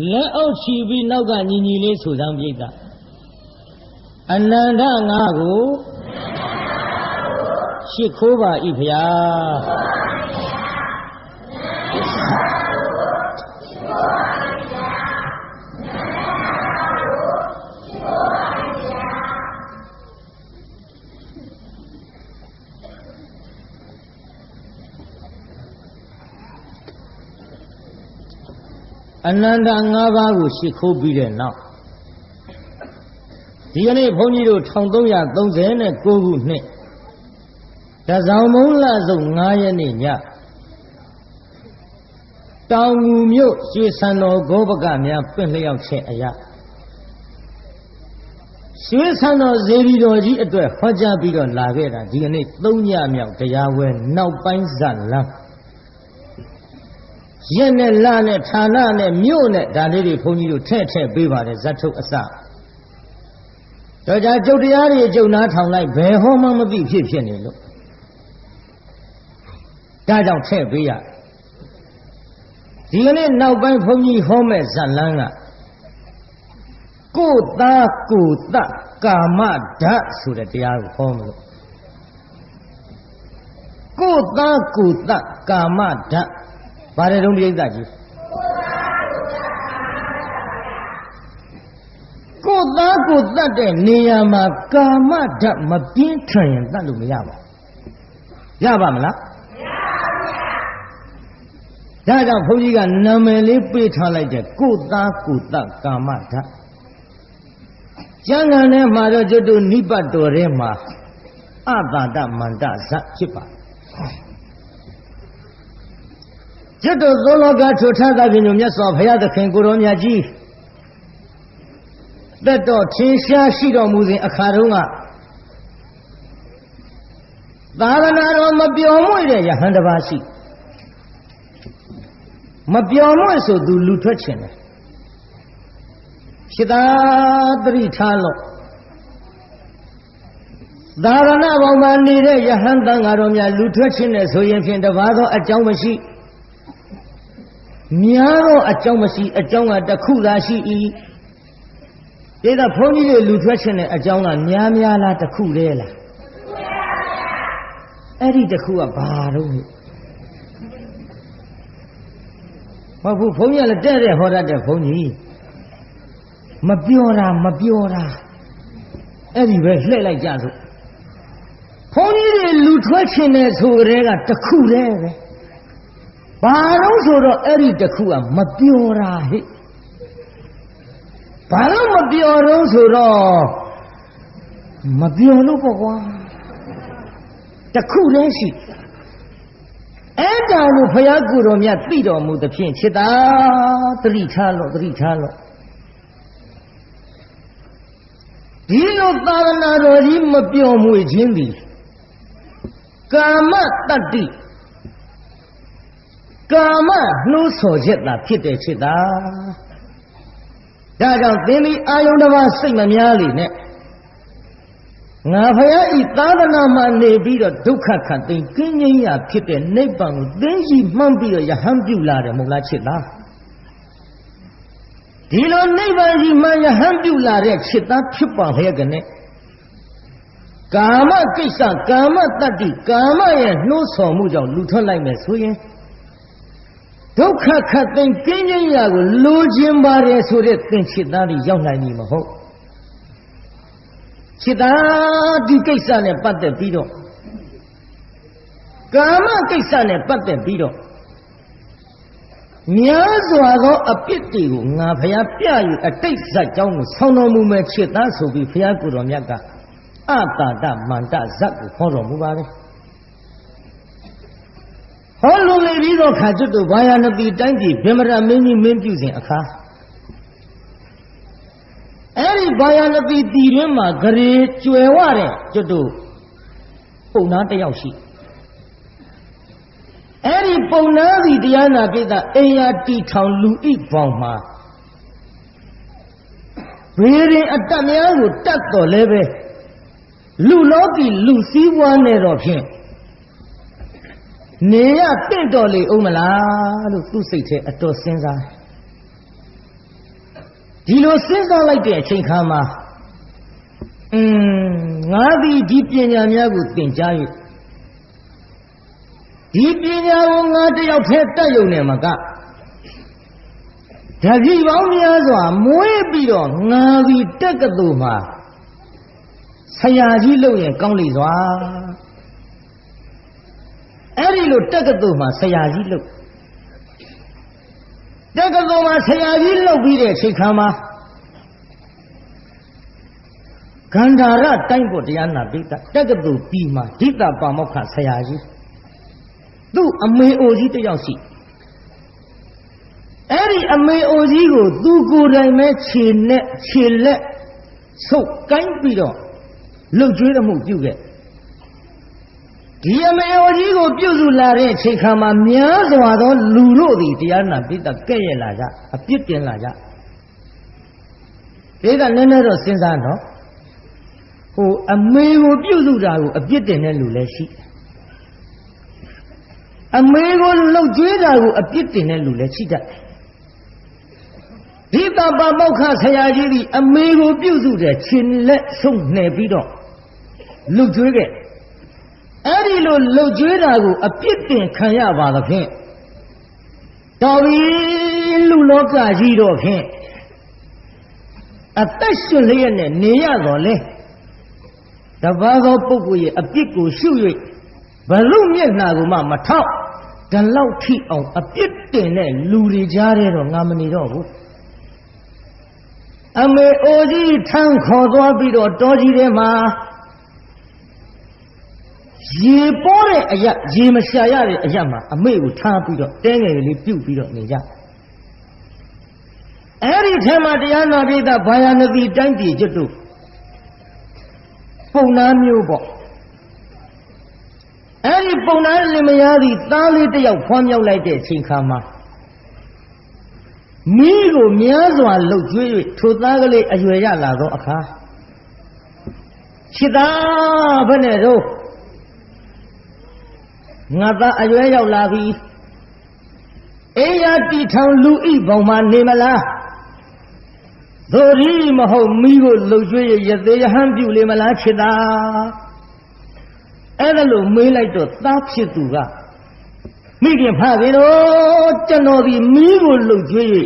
လက်အောက်ချီပြီးနောက်ကညီညီလေးဆိုသံပြိတ္တာအနန္တငါကိုရှိခိုးပါ၏ဖျားအနန္တ၅ပါးကိုရှိခိုးပြီးတဲ့နောက်ဒီကနေ့ဘုန်းကြီးတို့1339ခုနှစ်တဇောင်မုံလစုံ9ရက်နေ့ညတောင်ငူမြို့ရွှေစံတော်ဂောဘကများပင့်လျောက်ခြင်းအရာရွှေစံတော်ဇေဒီတော်ကြီးအတွက်ဟောကြားပြီးတော့လာခဲ့တာဒီကနေ့3ညမြောက်တရားဝဲနောက်ပိုင်းဇတ်လမ်းရက်နဲ့လနဲ့ဌာနနဲ့မြို့နဲ့ဒါလေးတွေဘုန်းကြီးတို့ထည့်ပေးပါတယ်ဇတ်ထုတ်အစတော့ကြာကျုပ်တရားတွေကျုပ်နားထောင်လိုက်ဘယ်ဟောမှမသိဖြစ်နေလို့ဒါကြောင့်ထည့်ပေးရဒီကနေ့နောက်ပိုင်းဘုန်းကြီးဟောမဲ့ဇတ်လမ်းကကိုယ်သားကိုယ်တကာမဓာတ်ဆိုတဲ့တရားကိုဟောမလို့ကိုယ်သားကိုယ်တကာမဓာတ်ဘာတဲ့တုံးပြိဿကြီးကိုယ်သားကိုယ်တတ်တဲ့နေရာမှာကာမဓာတ်မပြင်းထန်ရင်တတ်လို့မရပါဘူးရပါမလားဒါကြောင့်ဘုန်းကြီးကနာမည်လေးပေးထားလိုက်တဲ့ကိုယ်သားကိုယ်တကာမဓာတ်ကျမ်းဂန်ထဲမှာတော့ကျွတ်တို့နိပတ်တော်ထဲမှာအတာတမန္တဇတ်ဖြစ်ပါကျွတ်တို့သောလောကထွထသဖြင့်မြတ်စွာဘုရားသခင်ကိုရောမြတ်ကြီးသက်တော်ထင်ရှားရှိတော်မူစဉ်အခါတုန်းကသာသနာတော်မပျော်မွေ့တဲ့ယဟန်တစ်ပါးရှိမပျော်မွေ့ဆိုသူလူထွက်ခြင်းတယ်ရှိတာတရိထားလို့သာသနာပေါ်မှာနေတဲ့ယဟန်တန်ဃာတော်များလူထွက်ခြင်းနဲ့ဆိုရင်ဖြင့်တပါးသောအကြောင်းမရှိများသောအကြောင်းမရှိအကြောင်းကတစ်ခုသာရှိ၏ဒါကဘုန်းကြီးတွေလူထွက်ခြင်းနဲ့အကြောင်းကများလားတစ်ခုတည်းလားအဲ့ဒီတစ်ခုကဘာတော့မဟုတ်ဘူးဘုန်းကြီးကလည်းတဲ့ဟောတတ်တဲ့ဘုန်းကြီးမပြောတာအဲ့ဒီပဲလှည့်လိုက်ကြစို့ဘုန်းကြီးတွေလူထွက်ခြင်းနဲ့ဆိုကြတဲ့ကတစ်ခုတည်းပဲဘာလို့ဆိုတော့အဲ့ဒီတစ်ခုကမပြောတာဟဲ့ဘာလို့မပြောတော့ဆိုတော့မပြောလို့ပေါ့ကွာတစ်ခုတည်းရှိအဲ့ဒါကိုဘုရားကိုယ်တော်မြတ်သိတော်မူသဖြင့်ချစ်တာသတိထားလို့ဒီလိုသာသနာတော်ကြီးမပြောမွေခြင်းသည်ကာမတတ္တိကာမနှိုးဆော်ချက်သာဖြစ်တဲ့ချစ်တာဒါကြောင့်သင်ဒီအာယုန်တစ်ပါးစိတ်မများလေနဲ့ငါဖယားဤသာသနာမှာနေပြီးတော့ဒုက္ခခတ်သိမ်းကင်းငြိမ်းရာဖြစ်တဲ့နိဗ္ဗာန်ကိုသိရှိမှန်းပြီးတော့ယဟန်ပြုလာတယ်မဟုတ်လားချစ်သားဒီလိုနိဗ္ဗာန်ကြီးမှယဟန်ပြုလာတဲ့ချစ်သားဖြစ်ပါလျက်ကနေကာမကိစ္စကာမတတ္တိကာမရဲ့နှိုးဆော်မှုကြောင့်လူထွက်လိုက်မယ်ဆိုရင်ဒုက္ခခတ်သိမ်းကင်းငြိမ်းရာကိုလိုချင်ပါတယ်ဆိုတဲ့သင်ချစ်သားတွေရောက်နိုင်ပြီမဟုတ်ချစ်သားဒီကိစ္စနဲ့ပတ်သက်ပြီးတော့ကာမကိစ္စနဲ့ပတ်သက်ပြီးတော့များစွာသောအပြစ်တွေကိုငါဖျားပြယူအတိတ်ဇတ်ကြောင်းကိုဆောင်းတော်မူမဲ့ချစ်သားဆိုပြီးဖျားကိုယ်တော်မြတ်ကအတာတမန္တဇတ်ကိုဟောတော်မူပါတယ်ဟောလုံလေပြီးတော့ခါကျွတ်တို့ဘာယာနတိတိုင်းပြည်ဗေမရမင်းကြီးမင်းပြုစဉ်အခါအဲ့ဒီဘာယာနတိတီရင်းမှာဂရေကျွယ်ဝတဲ့ကျွတ်တို့ပုံနာတစ်ယောက်ရှိအဲ့ဒီပုံနာစီတရားနာပိသအိယာတီထောင်လူဣပေါင်မှာဘေးရင်အတ္တများကိုတတ်တော်လဲပဲလူလောကီလူစည်းဝါးနေတော့ဖြင့်နေရတင့်တော်လေအောင်မလားလို့သူ့စိတ်ထဲအတော်စဉ်းစား ဒီလိုစဉ်းစားလိုက်တဲ့အချိန်ခါမှာငါသည်ဒီပညာများကိုသင်ကြား၍ဒီပညာကိုငါတယောက်တည်းတတ်ရုံနဲ့မကတပည့်ပေါင်းများစွာမွေးပြီးတော့ငါသည်တက္ကသိုလ်မှာဆရာကြီးလုပ်ရင်ကောင်းလိမ့်စွာအဲ့ဒီလိုတက္ကသိုလ်မှာဆရာကြီးလုပ်တက္ကသိုလ်မှာဆရာကြီးလုပ်ပြီးတဲ့အချိန်ခါမှာဂန္ဓာရတိုင်းပေါ်တရားနာပိဋကတက္ကသိုလ်ပြီးမှဒိဋ္ဌပါမောက္ခဆရာကြီးသူ့အမေအိုကြီးတယောက်ရှိအဲ့ဒီအမေအိုကြီးကိုသူကိုယ်တိုင်ပဲခြေလက်ဆုပ်ကိုင်းပြီးတော့လှုပ်ကြွေးမှုပြုခဲ့ဒီအမေအိုကြီးကိုပြုစုလာတဲ့အချိန်ခါမှာများစွာသောလူတို့သည်တရားနာပိဋကကဲ့ရဲ့လာကြအပြစ်တင်လာကြဒီကနည်းနည်းတော့စဉ်းစားတော့ဟိုအမေကိုပြုစုတာကိုအပြစ်တင်တဲ့လူလည်းရှိအမေကိုလှုပ်ကြွေးတာကိုအပြစ်တင်တဲ့လူလည်းရှိတတ်ဒီတပါမောက္ခဆရာကြီးဒီအမေကိုပြုစုတဲ့ခြေလက်ဆုံးနှဲပြီးတော့လှုပ်ကြွေးခဲ့အဲ့ဒီလိုလှုပ်ကြွေးတာကိုအပြစ်တင်ခံရပါသဖြင့်တော်ပြီလူလောကကြီးတော့ဖြင့်အသက်ရှင်လျက်နဲ့နေရတော့လေတပါးသောပုဂ္ဂိုလ်ရဲ့အပြစ်ကိုရှု၍ဘလူမျက်နှာကိုမထောက်ဒီလောက်ထိအောင်အပြစ်တင်တဲ့လူတွေကြားထဲတော့ငါမနေတော့ဘူးအမေအိုကြီးထမ်းခေါ်သွားပြီးတော့တောကြီးထဲမှာရေပေါ်တဲ့အရာရေမရှာရတဲ့အရာမှာအမေကိုထားပြီးတော့တဲငယ်လေးပြုတ်ပြီးတော့နေကြအဲ့ဒီထဲမှာတရားနာပိဋကဘာယာနတိတိုင်းပြည်ကျွတ်တို့ပုံနာမျိုးပေါ့အဲ့ဒီပုံနာလင်မယားသည်သားလေးတစ်ယောက်ဖွားမြောက်လိုက်တဲ့အချိန်ခါမှာမိကိုများစွာလှုပ်ကြွေး၍ထိုသားကလေးအရွယ်ရလာသောအခါရှိသားဘယ်နဲ့တော့ငါသားအရွယ်ရောက်လာပြီအေးရတီထောင်လူဤဘောင်မှာနေမလားသို့ရီမဟုတ်မိကိုလှုပ်ကြွေးရသေးရဟန်းပြုလေမလားချစ်တာအဲ့ဒါလို့မေးလိုက်တော့သားဖြစ်သူကမိခင်ဖခင်တို့ကျွန်တော်ဒီမိကိုလှုပ်ကြွေး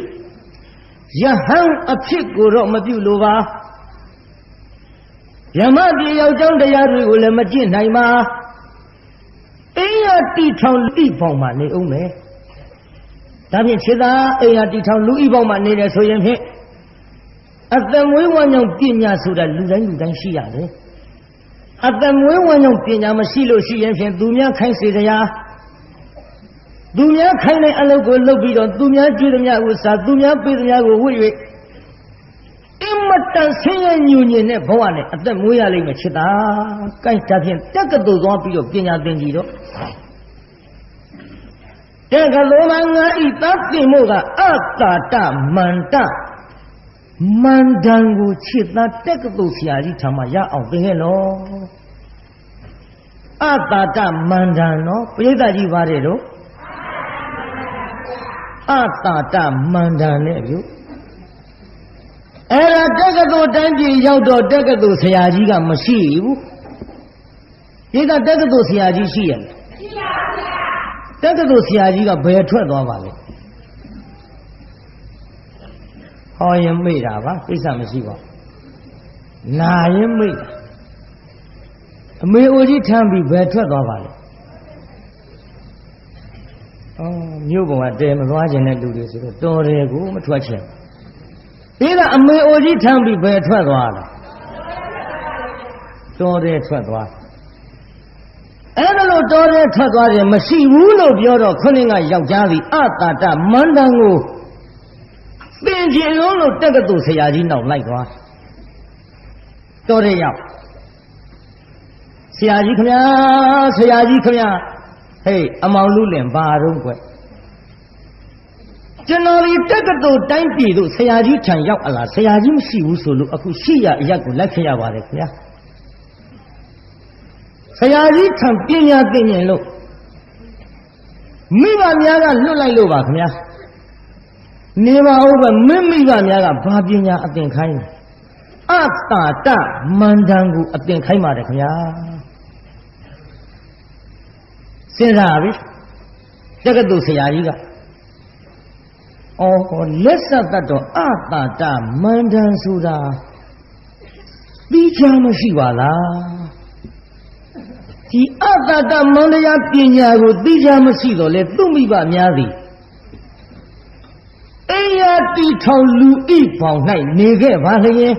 ရဟန်းအဖြစ်ကိုတော့မပြုလိုပါယမပြေယောက်ျောင်းတရားတွေကိုလည်းမကျင့်နိုင်ပါအိမ်ရတီထောင်လူဤပေါင်းမှာနေအောင်မယ်ဒါဖြင့်ခြေသာအိမ်ရတီထောင်လူဤပေါင်းမှာနေတယ်ဆိုရင်ဖြင့်အတမွေးဝမ်းကြောင့်ပညာဆိုတာလူတိုင်းရှိရတယ်အတမွေးဝမ်းကြောင့်ပညာမရှိလို့ရှိရင်ဖြင့်သူများခိုင်းစေတရားသူများခိုင်းတဲ့အလုပ်ကိုလုပ်ပြီးတော့သူများကြွေးသမျှကိုစားသူများပေးသမျှကိုဝှေ့၍အင်မတန်ဆင်းရဲညူညင်တဲ့ဘဝနဲ့အသက်မွေးရလိမ့်မယ်ချစ်တာ။ကိုင်းဒါဖြင့်တက္ကသိုလ်သွားပြီးတော့ပညာသင်ကြည့်တော့တက္ကသိုလ်မှာငါဤသတ်တင်မှုကအတ္တာတမန္တမန္တန်ကိုချစ်သားတက္ကသိုလ်ဆရာကြီးထာမရအောင်သင်ခဲ့နော်အတ္တာတမန္တန်နော်ပရိသတ်ကြီးပါတယ်တော့အတ္တာတမန္တန်နဲ့ပြုအဲ့ဒါတက္ကသိုလ်တိုင်းပြည်ရောက်တော့တက္ကသိုလ်ဆရာကြီးကမရှိဘူးဒီကတက္ကသိုလ်ဆရာကြီးရှိရလားရှိပါဗျာတက္ကသိုလ်ဆရာကြီးကဘယ်ထွက်သွားပါလဲဟောရင်မေ့တာပါကိစ္စမရှိပါဘူးနာရင်မေ့တာအမေအိုကြီးထမ်းပြီးဘယ်ထွက်သွားပါလဲမြို့ပေါ်ကတဲမသွားခြင်းတဲ့လူတွေဆိုတော့တော်တယ်ကိုမထွက်ချင်ဒီကအမေအိုကြီးထမ်းပြီးဘယ်ထွက်သွားလဲတော်တယ်ထွက်သွားအဲ့ဒါလို့တော်တယ်ထွက်သွားတယ်မရှိဘူးလို့ပြောတော့ခုနကယောက်ျားသည်အတ္တတမန္တန်ကိုသင်ကျင်လို့တက္ကသိုလ်ဆရာကြီးနောက်လိုက်သွားတော်တယ်ရောက်ဆရာကြီးခင်ဗျာဆရာကြီးခင်ဗျာဟေးအမောင်လူလင်ဘာတော့ကွကျွန်တော်ဒီတက္ကသိုလ်တိုင်းပြည်တို့ဆရာကြီးထံရောက်အလားဆရာကြီးမရှိဘူးဆိုလို့အခုရှိရအရက်ကိုလိုက်ခဲ့ရပါတယ်ခင်ဗျာဆရာကြီးထံပညာသင်ရင်လို့မိဘများကလွတ်လိုက်လို့ပါခင်ဗျာ နေပါဦးပဲမင်းမိဘများကဘာပညာအသင်ခိုင်းလဲအတ္တတမန္တန်ကိုအသင်ခိုင်းပါတယ်ခင်ဗျာစဉ်းစားပြီတက္ကသိုလ်ဆရာကြီးကလက်ဆက်တတ်တော့အတ္တတမန္တန်ဆိုတာပြီးချမရှိပါလားဒီအတ္တတမန္တရားပညာကိုသိချမရှိတော့လေသူ့မိဘများသည်အိယာတီထောင်လူဤပေါင်၌နေခဲ့ပါလျင်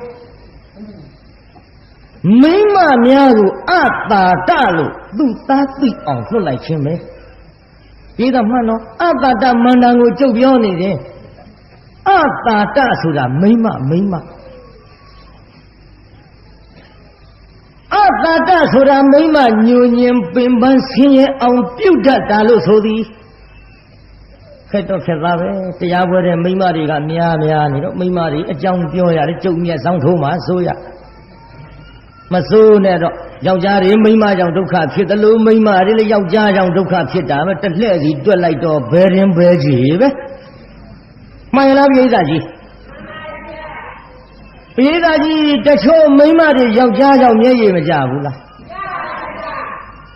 မိမများကိုအတ္တတလို့သူ့သားသိအောင်လွတ်လိုက်ခြင်းပဲဒီတော့မှန်တော့အတ္တတမန္တန်ကိုကျုပ်ပြောနေတယ်အတ္တတဆိုတာမိမအတ္တတဆိုတာမိမညိုညင်ပင်ပန်းဆင်းရဲအောင်ပြုတ်တတ်တာလို့ဆိုသည်ခက်တော့ခက်သားပဲတရားပွဲတဲ့မိမတွေကများနေတော့မိမတွေအကြောင်းပြောရတယ်ကျုပ်မျက်စောင်းထိုးမှဆိုရမစိုးနဲ့တော့ယောက်ျားတွေမိန်းမကြောင့်ဒုက္ခဖြစ်တယ်လို့မိန်းမတွေလည်းယောက်ျားကြောင့်ဒုက္ခဖြစ်တာပဲတစ်လှည့်စီတွက်လိုက်တော့ဘယ်ရင်ဘဲကြီးပဲမှန်လားပိဋကကြီးပိဋကကြီးတချို့မိန်းမတွေယောက်ျားကြောင့်မျက်ရည်မကျဘူးလား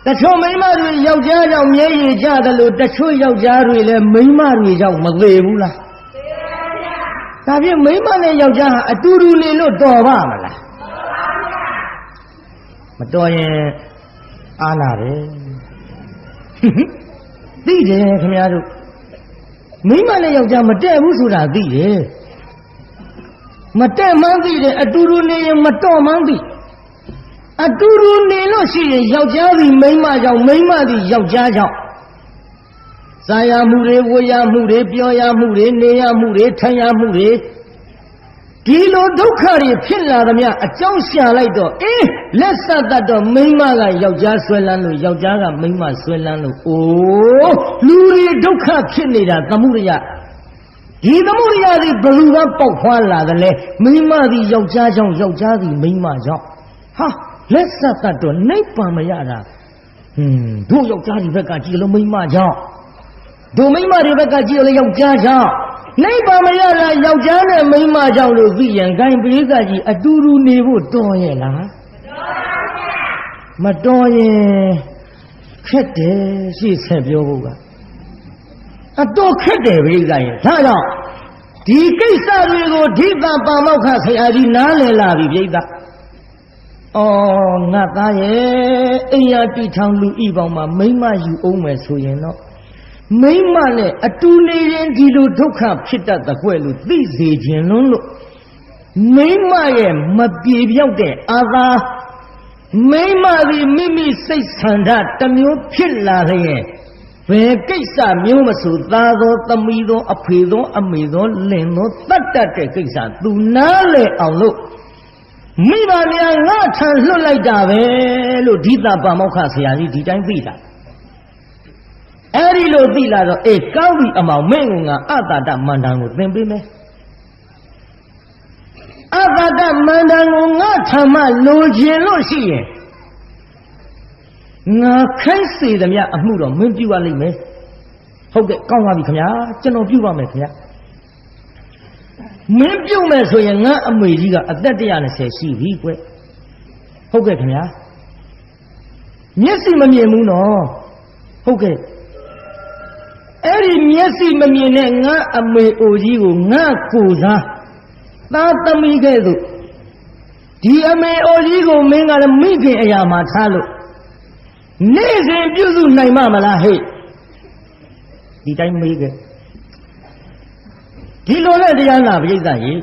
တချို့မိန်းမတွေယောက်ျားကြောင့်မျက်ရည်ကျတယ်လို့တချို့ယောက်ျားတွေလည်းမိန်းမတွေကြောင့်မသေးဘူးလားဒါဖြင့်မိန်းမနဲ့ယောက်ျားဟာအတူတူနေလို့တော်ပါမလားမတော်ရင်အားနာတယ်သိတယ်ခင်ဗျားတို့မိန်းမနဲ့ယောက်ျားမတည့်ဘူးဆိုတာသိတယ်မတည့်မှန်းသိတယ်အတူတူနေရင်မတော်မှန်းသိအတူတူနေလို့ရှိရင်ယောက်ျားသည်မိန်းမကြောင့်မိန်းမသည်ယောက်ျားကြောင့်စားရမှုတွေဝေရမှုတွေပြောရမှုတွေနေရမှုတွေထိုင်ရမှုတွေဒီလိုဒုက္ခတွေဖြစ်လာသမျှအကြောင်းရှာလိုက်တော့လက်ဆက်တတ်တော့မိန်းမကယောက်ျားဆွဲလန်းလို့ယောက်ျားကမိန်းမဆွဲလန်းလို့လူတွေဒုက္ခဖြစ်နေတာသမှုရိယဒီသမှုရိယသည်ဘယ်သူကပေါက်ဖွာလာတယ်လဲမိန်းမသည်ယောက်ျားကြောင့်ယောက်ျားသည်မိန်းမကြောင့်ဟာလက်ဆက်တတ်တော့နိဗ္ဗာန်မရတာတို့ယောက်ျားဒီဘက်ကကြည့်လို့မိန်းမကြောင့်တို့မိန်းမတွေဘက်ကကြည့်လို့ယောက်ျားကြောင့်နိဗ္ဗာန်မရတာယောက်ျားနဲ့မိန်းမကြောင့်လို့သိရင်ဂိုင်းပိဋကကြီးအတူတူနေဖို့တော်ရဲ့လားမတော်ရင်ခက်တယ်ရှေ့ဆက်ပြောဖို့ကအတော်ခက်တယ်ပိဋကကြီးဒါကြောင့်ဒီကိစ္စတွေကိုဓိပ္ပပါမောက္ခဆရာကြီးနားလည်လာပြီပိဋကငါသားရဲ့အိယာတီထောင်လူဤပေါင်းမှာမိန်းမယူအောင်မယ်ဆိုရင်တော့မိန်းမနဲ့အတူနေရင်ဒီလိုဒုက္ခဖြစ်တတ်တဲ့ကွယ်လို့သိစေခြင်းလုံးလို့မိန်းမရဲ့မပြေပြောက်တဲ့အာသာမိန်းမသည်မိမိစိတ်ဆန္ဒတစ်မျိုးဖြစ်လာတဲ့ဘယ်ကိစ္စမျိုးမဆိုသားသောသမီးသောအဖေသောအမေသောလင်သောတတ်တတ်တဲ့ကိစ္စသူနားလည်အောင်လို့မိဘများငါထံလွတ်လိုက်တာပဲလို့ဓိတပါမောက္ခဆရာကြီးဒီတိုင်းသိတာအဲ့ဒီလိုသိလာတော့ကောင်းပြီအမောင်မင်းကငါအတ္တတမန္တန်ကိုသင်ပေးမယ်အတ္တတမန္တန်ကိုငါထံမှလိုချင်လို့ရှိရင်ငါခိုင်းစေသမျှအမှုတော့မင်းပြုရလိမ့်မယ်ဟုတ်ကဲ့ကောင်းပါပြီခင်ဗျာကျွန်တော်ပြုပါမယ်ခင်ဗျာမင်းပြုမယ်ဆိုရင်ငါအမေကြီးကအသက်120ရှိပြီကွဟုတ်ကဲ့ခင်ဗျာမျက်စိမမြင်ဘူးနော်ဟုတ်ကဲ့အဲ့ဒီမျက်စိမမြင်တဲ့ငါအမေအိုကြီးကိုငါကိုစားသားသမီးကဲ့သို့ဒီအမေအိုကြီးကိုမင်းကလည်းမိခင်အရာမှာထားလို့နေ့စဉ်ပြုစုနိုင်မလားဟဲ့ဒီတိုင်းမေးခဲ့ဒီလိုနဲ့တရားနာပရိသတ်ကြီး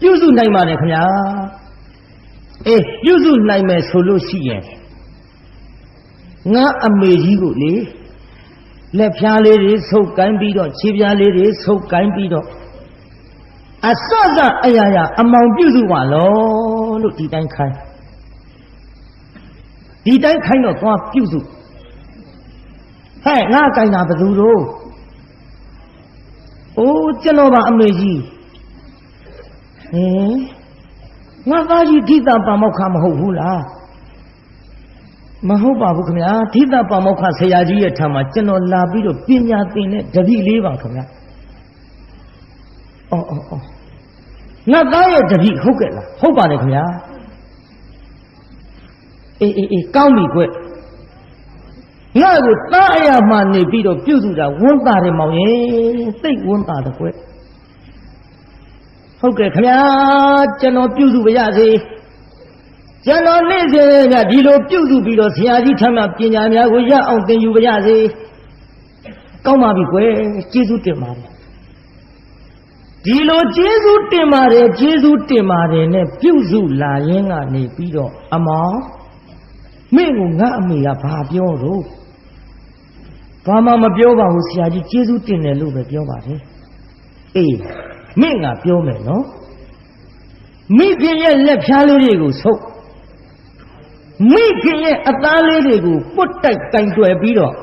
ပြုစုနိုင်ပါတယ်ခင်ဗျာပြုစုနိုင်မယ်ဆိုလို့ရှိရင်ငါအမေကြီးကိုလေလက်ဖြားလေးတွေဆုပ်ကိုင်းပြီးတော့ခြေဖြားလေးတွေဆုပ်ကိုင်းပြီးတော့အစစအရာရာအမောင်ပြုစုပါလို့ဒီတိုင်းခိုင်းတော့သွားပြုစုဟဲ့ငါကိုင်းတာဘယ်သူတို့ကျွန်တော်ပါအမေကြီးငါသားကြီးဓိတပါမောက္ခမဟုတ်ဘူးလားမဟုတ်ပါဘူးခင်ဗျာဓိတပါမောက္ခဆရာကြီးရဲ့ထံမှာကျွန်တော်လာပြီးတော့ပညာသင်တဲ့တပည့်လေးပါခင်ဗျာ ငါသားရဲ့တပည့်ဟုတ်ကဲ့လားဟုတ်ပါတယ်ခင်ဗျာအေးကောင်းပြီကွငါ့ကိုသားအရာမှနေပြီးတော့ပြုစုတာဝန်တာတယ်မောင်ရဲ့သိတ်ဝန်တာတယ်ကွဟုတ်ကဲ့ခင်ဗျာကျွန်တော်ပြုစုပါရစေကျွန်တော်နေ့စဉ်ကဒီလိုပြုစုပြီးတော့ဆရာကြီးထမ်းမှပညာများကိုရအောင်သင်ယူပါရစေကောင်းပါပြီကွကျေးဇူးတင်ပါတယ်ဒီလိုကျေးဇူးတင်ပါတယ်နဲ့ပြုစုလာရင်းကနေပြီးတော့အမောင်မင်းကငါအမေကဘာပြောတော့ဘာမှမပြောပါဘူးဆရာကြီးကျေးဇူးတင်တယ်လို့ပဲပြောပါတယ်အေးမင်းကပြောမယ်နော်မိခင်ရဲ့လက်ဖြားလေးတွေကိုဆုပ်မိခင်ရဲ့အသားလေးတွေကိုပုတ်တိုက်ကင်တွယ်ပြီးတော့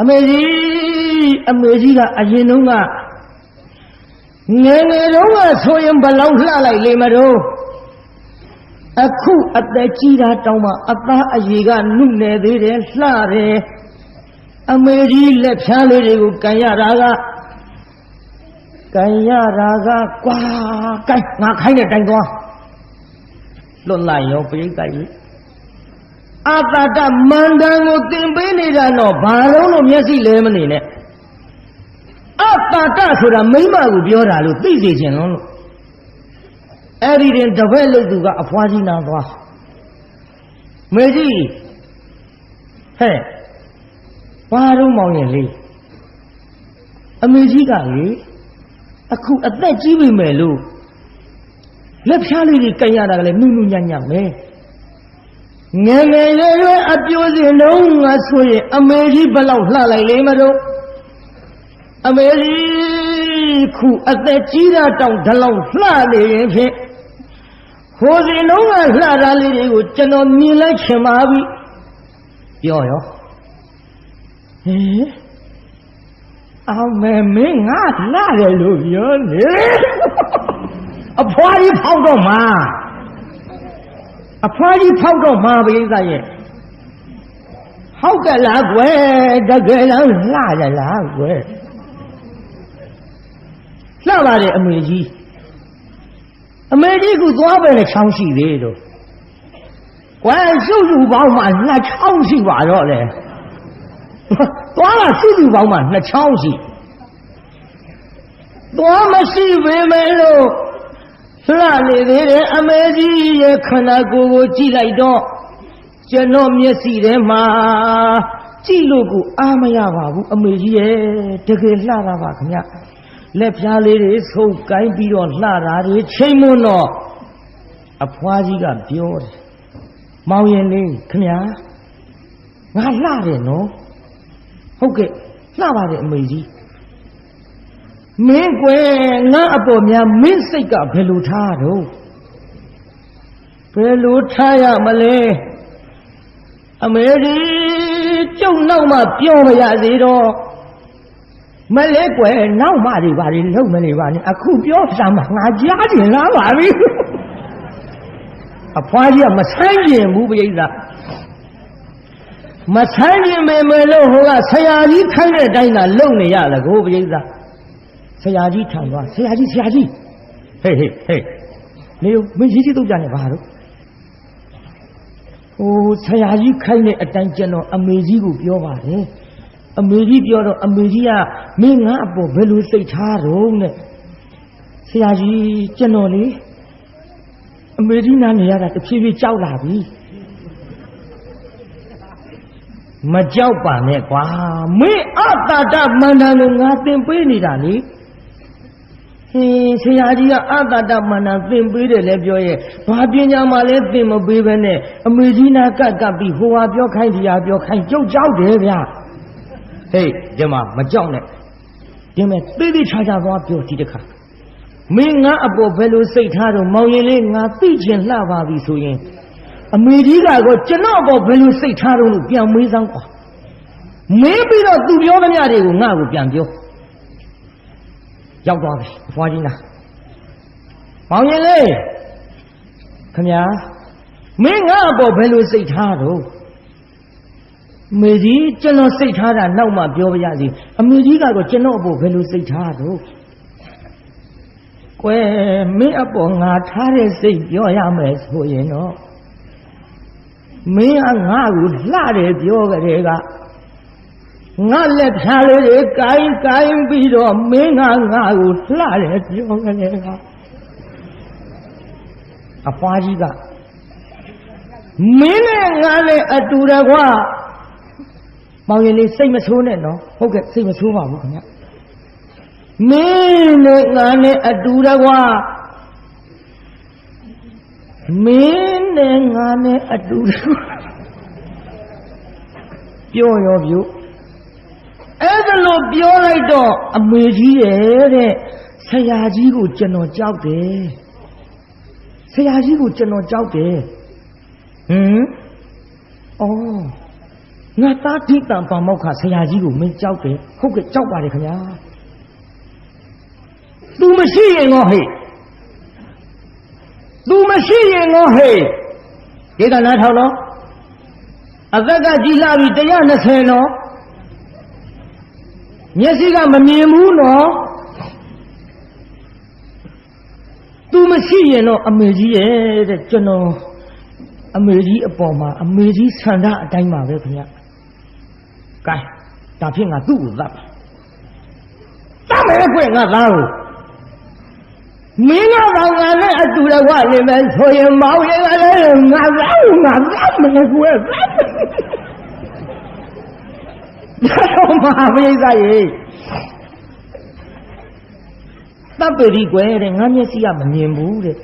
အမေကြီးကအရင်တုန်းကငယ်တုန်းကဆိုရင်ဘလောက်လှလိုက်လေမတော့အခုအသက်ကြီးတာတောင်းမှအသားအရေကနုနယ်သေးတယ်လှတယ်အမေကြီးလက်ဖြားလေးတွေကိုကန်ရတာကကွာကိုင်းငါခိုင်းတဲ့တိုင်သွားလွတ်လိုက်ရောပြိတ္တိုက်ကြီးအတတမန္တန်ကိုသင်ပေးနေတာတော့ဘာလို့မျက်စိလဲမနေနဲ့အတတဆိုတာမိမကိုပြောတာလို့သိစေချင်လို့အဲ့ဒီတင်တပည့်လို့သူကအဖွားကြီးနာသွားမေကြီးဟဲ့ဘာတော့မောင်ရင်လေးအမေကြီးကလေအခုအသက်ကြီးပြီမယ်လို့လက်ဖြားလေးတွေကန်ရတာကလည်းနုနုညံ့ညံ့ပဲငယ်ရွယ်အပြိုးစင်တော့ငါဆိုရင်အမေကြီးဘလောက်လှလိုက်လေမတော့အမေကြီးခုအသက်ကြီးတာတောင်ဒီလောက်လှနေရင်ဖြင့်ဟိုစင်တော့ကလှတာလေးတွေကိုကျွန်တော်မြင်လိုက်ချင်ပါပြီပြောရောဟင်အောင်မဲမင်းငါလှတယ်လို့ပြောနေအဖွားကြီးဖောက်တော့မှာပဲသားရဲ့ဟုတ်ကဲ့လားကွယ်တကယ်လားလှကြလားကွယ်လှပါတယ်အမေကြီးကသွားပဲနဲ့ချောင်းရှိသေးတော့ကွယ်စုပေါင်းမှ2ချောင်းရှိပါတော့လေသွားတာစုပေါင်းမှ2ချောင်းရှိသွားမရှိပေမဲ့လို့လှနေသေးတယ်အမေကြီးရဲ့ခန္ဓာကိုယ်ကိုကြည့်လိုက်တော့ကျွန်တော်မျက်စိထဲမှာကြည့်လို့ကိုအားမရပါဘူးအမေကြီးရဲ့တကယ်လှတာပါခင်ဗျလက်ဖြားလေးတွေဆုပ်ကိုင်းပြီးတော့လှတာတွေချိန်မွန်းတော့အဖွားကြီးကပြောတယ်မောင်ရင်လေးခင်ဗျာငါလှတယ်နော်ဟုတ်ကဲ့လှပါတယ်အမေကြီးမင်းကွယ်ငါအပေါ်များမင်းစိတ်ကဘယ်လိုထားတော့ဘယ်လိုထားရမလဲအမေကြီးကျုပ်နောက်မှပြောမရသေးတော့မလဲကွယ်နောက်မှတွေဘာတွေလုံးမနေပါနဲ့အခုပြောစမ်းမှငါကြားကျင်လာပါပြီအဖွားကြီးကမဆိုင်ကျင်ဘူးပြိဿမဆိုင်ကျင်မယ်လို့ဟိုကဆရာကြီးခိုင်းတဲ့အတိုင်းသာလုံနေရလဲကိုပြိဿဆရာကြီးထံသွားဆရာကြီးဟေးနေမင်းကြီးတုတ်ကြနေပါတော့ဟိုဆရာကြီးခိုင်းတဲ့အတိုင်းကျွန်တော်အမေကြီးကိုပြောပါတယ်အမေကြီးပြောတော့အမေကြီးကမင်းငါအပေါ်ဘယ်လိုစိတ်ထားတော့နဲ့ဆရာကြီးကျွန်တော်လေအမေကြီးနားနေရတာတဖြည်းဖြည်းကြောက်လာပြီမကြောက်ပါနဲ့ကွာမင်းအတတမန္တန်ကိုငါသင်ပေးနေတာလေဟင်းဆရာကြီးကအတတမန္တန်သင်ပေးတယ်လဲပြောရဲ့ဘာပညာမှလည်းသင်မပေးဘဲနဲ့အမေကြီးနာကပ်ပြီးဟိုဟာပြောခိုင်းဒီဟာပြောခိုင်းကြုတ်ကြောက်တယ်ဗျာဟေးဒီမှာမကြောက်နဲ့ဒီမဲ့သိသိချာချာသွားပြောဒီတခါမင်းငါအပေါ်ဘယ်လိုစိတ်ထားတော့မောင်ရင်လေးငါသိချင်လှပါပြီဆိုရင်အမေကြီးကတော့ကျွန်တော်အပေါ်ဘယ်လိုစိတ်ထားတော့လို့ပြန်မေးစမ်းကွာမေးပြီးတော့သူပြောသမျှတွေကိုငါ့ကိုပြန်ပြောရောက်သွားပြီအဖွားကြီးလားမောင်ရင်လေးခင်ဗျာမင်းငါအပေါ်ဘယ်လိုစိတ်ထားတော့မေကြီးကျွန်တော်စိတ်ထားတာနောက်မှပြောပါရစေအမေကြီးကတော့ကျွန်တော်အပေါ်ဘယ်လိုစိတ်ထားတော့ ကွယ်မင်းအပေါ်ငါထားတဲ့စိတ်ပြောရမယ်ဆိုရင်တော့မင်းကငါ့ကိုလှတယ်ပြောကြတဲ့ကငါလက်ဖြားလေးတွေကိုင်းပြီးတော့မင်းကငါ့ကိုလှတယ်ပြောကြတဲ့ကအဖွားကြီးကမင်းနဲ့ငါနဲ့အတူတကွမောင်ရင်လေးစိတ်မဆိုးနဲ့နော်ဟုတ်ကဲ့စိတ်မဆိုးပါဘူးခင်ဗျမင်းနဲ့ငါနဲ့အတူတကွမင်းနဲ့ငါနဲ့အတူတကွပြောရောပြုအဲ့ဒါလို့ပြောလိုက်တော့အမေကြီးရဲ့တဲ့ဆရာကြီးကိုကျွန်တော်ကြောက်တယ်ဆရာကြီးကိုကျွန်တော်ကြောက်တယ်အော်ငါသားတိတံပါမောက္ခဆရာကြီးကိုမင်းကြောက်တယ်ဟုတ်ကဲ့ကြောက်ပါတယ်ခင်ဗျာသူမရှိရင်ငေါဟဲ့သူမရှိရင်ငေါဟဲ့ဒီကနားထောင်တော့အသက်ကကြီးလာပြီ120နော်မျက်စိကမမြင်ဘူးနော်သူမရှိရင်တော့အမေကြီးရဲ့တဲ့ကျွန်တော်အမေကြီးအပေါ်မှာအမေကြီးဆန္ဒအတိုင်းပါပဲခင်ဗျာကဲဒါဖြင့်ငါသူ့ကိုသတ်မယ်ကွငါသားကိုမင်းကငါနဲ့အတူတကွနေမယ်ဆိုရင်မောင်ရဲ့ကလည်းငါသားကိုငါသတ်မယ်ကွသတ်တော့မဟာပိဿရေတပ်ပေဒီကွယ်တဲ့ငါမျက်စိကမမြင်ဘူးတဲ့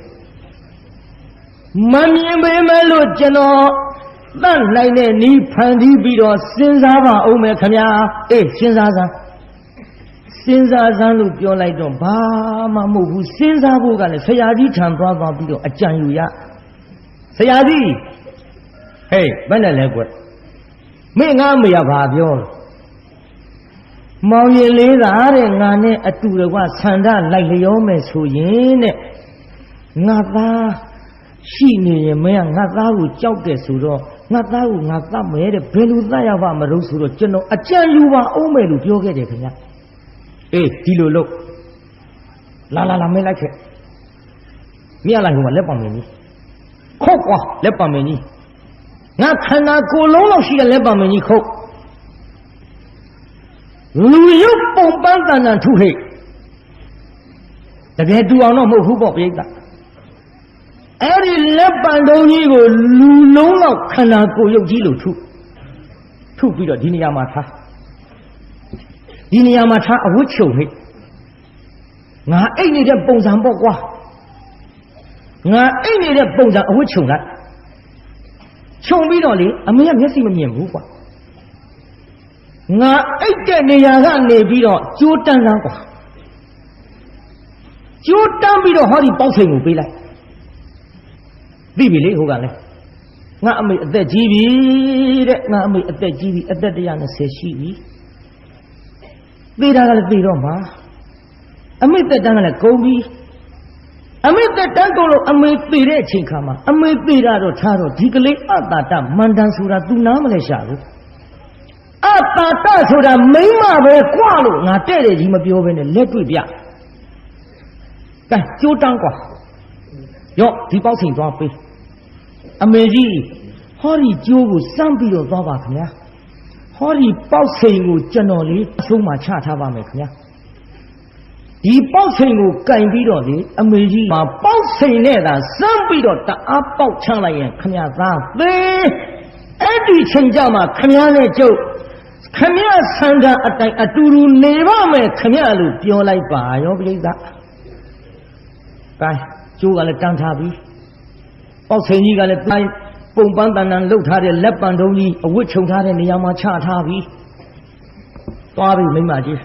မမြင်ပေမဲ့လို့ကျွန်တော်တတ်နိုင်တဲ့နီးဖန်တီးပြီးတော့စဉ်းစားပါအောင်မယ်ခင်ဗျာအေးစဉ်းစားစမ်းလို့ပြောလိုက်တော့ဘာမှမဟုတ်ဘူးစဉ်းစားဖို့ကလည်းဆရာကြီးထံသွားပြီးတော့အကြံယူရဆရာကြီးဟေးဘယ်နဲ့လဲကွမင်းငါမေရဘာပြောမောင်ရင်လေးသာတဲ့ငါနဲ့အတူတကွဆန္ဒလိုက်လျောမယ်ဆိုရင်တဲ့ငါသားရှိနေရင်မင်းကငါသားကိုကြောက်တယ်ဆိုတော့ငါသားကိုငါသတ်မယ်တဲ့ဘယ်လိုသတ်ရပါမလို့ဆိုတော့ကျွန်တော်အကြံယူပါအောင်မယ်လို့ပြောခဲ့တယ်ခင်ဗျအေးဒီလိုလို့လာမင်းလိုက်ခဲ့မြတ်လိုက်ဟိုမှာလက်ပံမင်းကြီးခုတ်ကွာလက်ပံမင်းကြီးငါခန္ဓာကိုယ်လုံးလောက်ရှိတဲ့လက်ပံမင်းကြီးခုတ်လူရုပ်ပုံပန်းတန်တန်ထုဟိတ်တကယ်တူအောင်တော့မဟုတ်ဘူးပေါ့ပြိဿအဲ့ဒီလက်ပံတုံးကြီးကိုလူလုံးလောက်ခန္ဓာကိုယ်ရုပ်ကြီးလို့ထုပြီးတော့ဒီနေရာမှာထားအဝတ်ချုပ်ဟိတ်ငါအိတ်နေတဲ့ပုံစံပေါ့ကွာငါအိတ်နေတဲ့ပုံစံအဝတ်ချုပ်လိုက်ခြုံပြီးတော့လေအမေကမျက်စိမမြင်ဘူးကွာငါအိတ်တဲ့နေရာကနေပြီးတော့ကြိုးတန်းကွာကြိုးတန်းပြီးတော့ဟောဒီပေါက်စိန်ကိုပေးလိုက်သိပြီလေဟိုကလည်းငါအမေအသက်ကြီးပြီတဲ့ငါအမေအသက်ကြီးပြီအသက်120ရှိပြီသေတာကလည်းသေတော့မှာအမေသက်တမ်းကလည်းကုန်ပြီအမေသက်တမ်းကုန်လို့အမေသေတဲ့အချိန်ခါမှာအမေသေတာတော့ထားတော့ဒီကလေးအတာတမန္တန်ဆိုတာ तू နားမလဲရှာဘူးအတာတဆိုတာမိမပဲကွာလို့ငါတဲ့တယ်ကြီးမပြောဘဲနဲ့လက်တွေ့ပြကဲကြိုးတန်းကွာရော့ဒီပေါက်ချိန်သွားပေးအမေကြီးဟောဒီကြိုးကိုစမ်းပြီးတော့သွားပါခင်ဗျာဟောဒီပေါက်ချိန်ကိုကျွန်တော်လေးအဆုံးမှာချထားပါမယ်ခင်ဗျာဒီပေါက်ချိန်ကိုကင်ပြီးတော့လေအမေကြီးမှာပေါက်ချိန်နဲ့သာစမ်းပြီးတော့တအားပေါက်ချလိုက်ရင်ခင်ဗျာသားသေအဲ့ဒီချိန်ကြမှာခင်ဗျားနဲ့ကျုပ်ခင်ဗျားဆန္ဒအတိုင်းအတူတူနေပါမယ်ခင်ဗျားလို့ပြောလိုက်ပါရောပြိဿကဲကျိုးကလည်းတန်းထားပြီပေါက်ချိန်ကြီးကလည်းတိုင်းပုံပန်းတန်တန်လှုပ်ထားတဲ့လက်ပံတုံးကြီးအဝတ်ခြုံထားတဲ့နေရာမှာချထားပြီသွားပြီမိမကြီး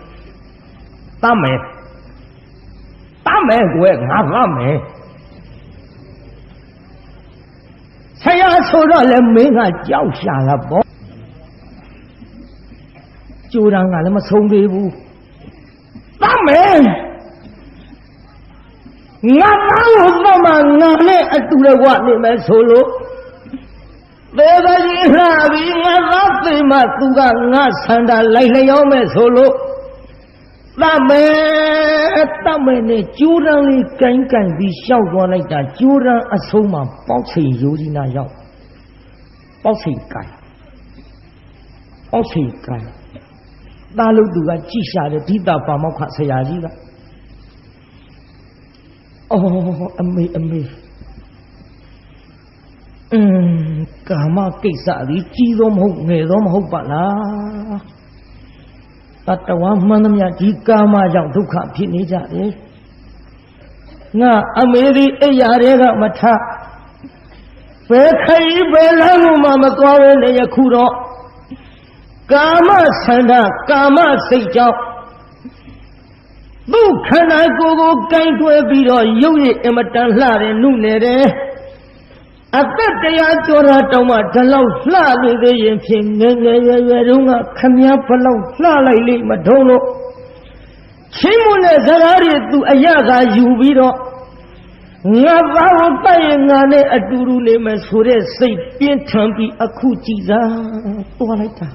တမ်းမယ်ကွယ်ငါသတ်မယ်ဆရာဆိုတော့လည်းမင်းကကြောက်ရှာတာပေါ့ကြိုးတန်းကလည်းမဆုံးသေးဘူးတမ်းမယ်ငါသားကိုတော့မှငါနဲ့အတူတကွနေမယ်ဆိုလို့သေပါကြီးလှပြီငါသားသိမှသူကငါဆန္ဒလိုက်လျောမယ်ဆိုလို့ တတ်မယ်နဲ့ကျိုးတန်းလေးကိုင်းပြီးရှောက်သွားလိုက်တာကျိုးတန်းအဆုံးမှာပေါက်ချိန်ရိုးကြီးနာရောက်ပေါက်ချိန်ကိုင်းသားလို့သူကကြည့်ရှာတယ်ဓိတာပါမောက္ခဆရာကြီးကအော်အမေကာမကိစ္စကြီးကြီးသောမဟုတ်ငယ်သောမဟုတ်ပါလားတတဝါမှန်သမျှဒီကာမကြောင့်ဒုက္ခဖြစ်နေကြတယ်ငါအမေဒီအိယာတွေကမထဘယ်ခရီးဘယ်လမ်းမှမသွားဘဲနဲ့ယခုတော့ကာမဆန္ဒကာမစိတ်ကြောင့်သူ့ခန္ဓာကိုယ်ကိုကိုင်းတွဲပြီးတော့ရုပ်ရည်အမတန်လှတယ်နုနယ်တယ်အသက်တရားကျော်တာတောင်မှဒီလောက်လှနေသေးရင်ဖြင့်ငယ်ရွယ်တုန်းကခမည်းဘလောက်လှလိုက်လိမ့်မထုံးလို့ချင်းမနဲ့စကားတွေသူအရသာယူပြီးတော့ငါသားကိုတိုက်ရင်ငါနဲ့အတူတူနေမယ်ဆိုတဲ့စိတ်ပြင်းထန်ပြီးအခုကြည်စားသွားလိုက်တာ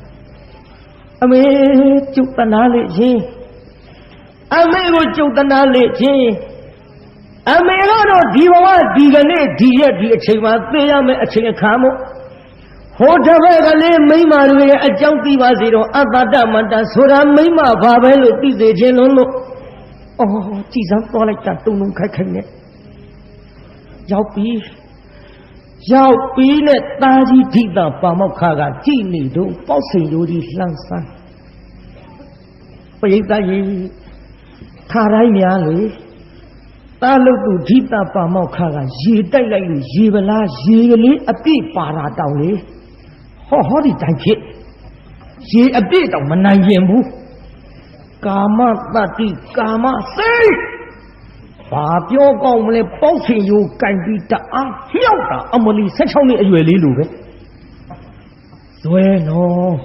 အမေကျုပ်တနာလေချင်းအမေကိုကျုပ်တနာလေချင်းအမေကတော့ဒီဘဝဒီကနေ့ဒီရက်ဒီအချိန်မှာသိရမယ်အချိန်အခါမို့ဟိုတစ်ဘက်ကလေးမိမတွေရဲ့အကြောင်းသိပါစေတော့အတ္တမတ္တဆိုတာမိမဘာပဲလို့သိစေခြင်းလို့အော်ကြည်စမ်းသွားလိုက်တာတုံခိုက်နဲ့ရောက်ပြီးနဲ့တာကြီးဓိတာပါမောက္ခကကြည်နေတော့ပေါက်စိန်ရိုးကြီးလှမ်းဆန်းပရိသတ်ကြီးခါတိုင်းများလေတာလုတ်သူဓိတာပါမောက္ခကရေတိုက်လိုက်လို့ရေပလားရေကလေးအပြည့်ပါတာတောင်လေဟောဒီတိုင်ဖြစ်ရေအပြည့်တောင်မနိုင်ရင်ဘူးကာမတတ္တိကာမစိတ်ဘာပြောကောင်းမလဲပေါက်ခင်ရိုးကင်ပြီးတအားမြောက်တာအမလီ16နှစ်အရွယ်လေးလိုပဲဇွဲနော်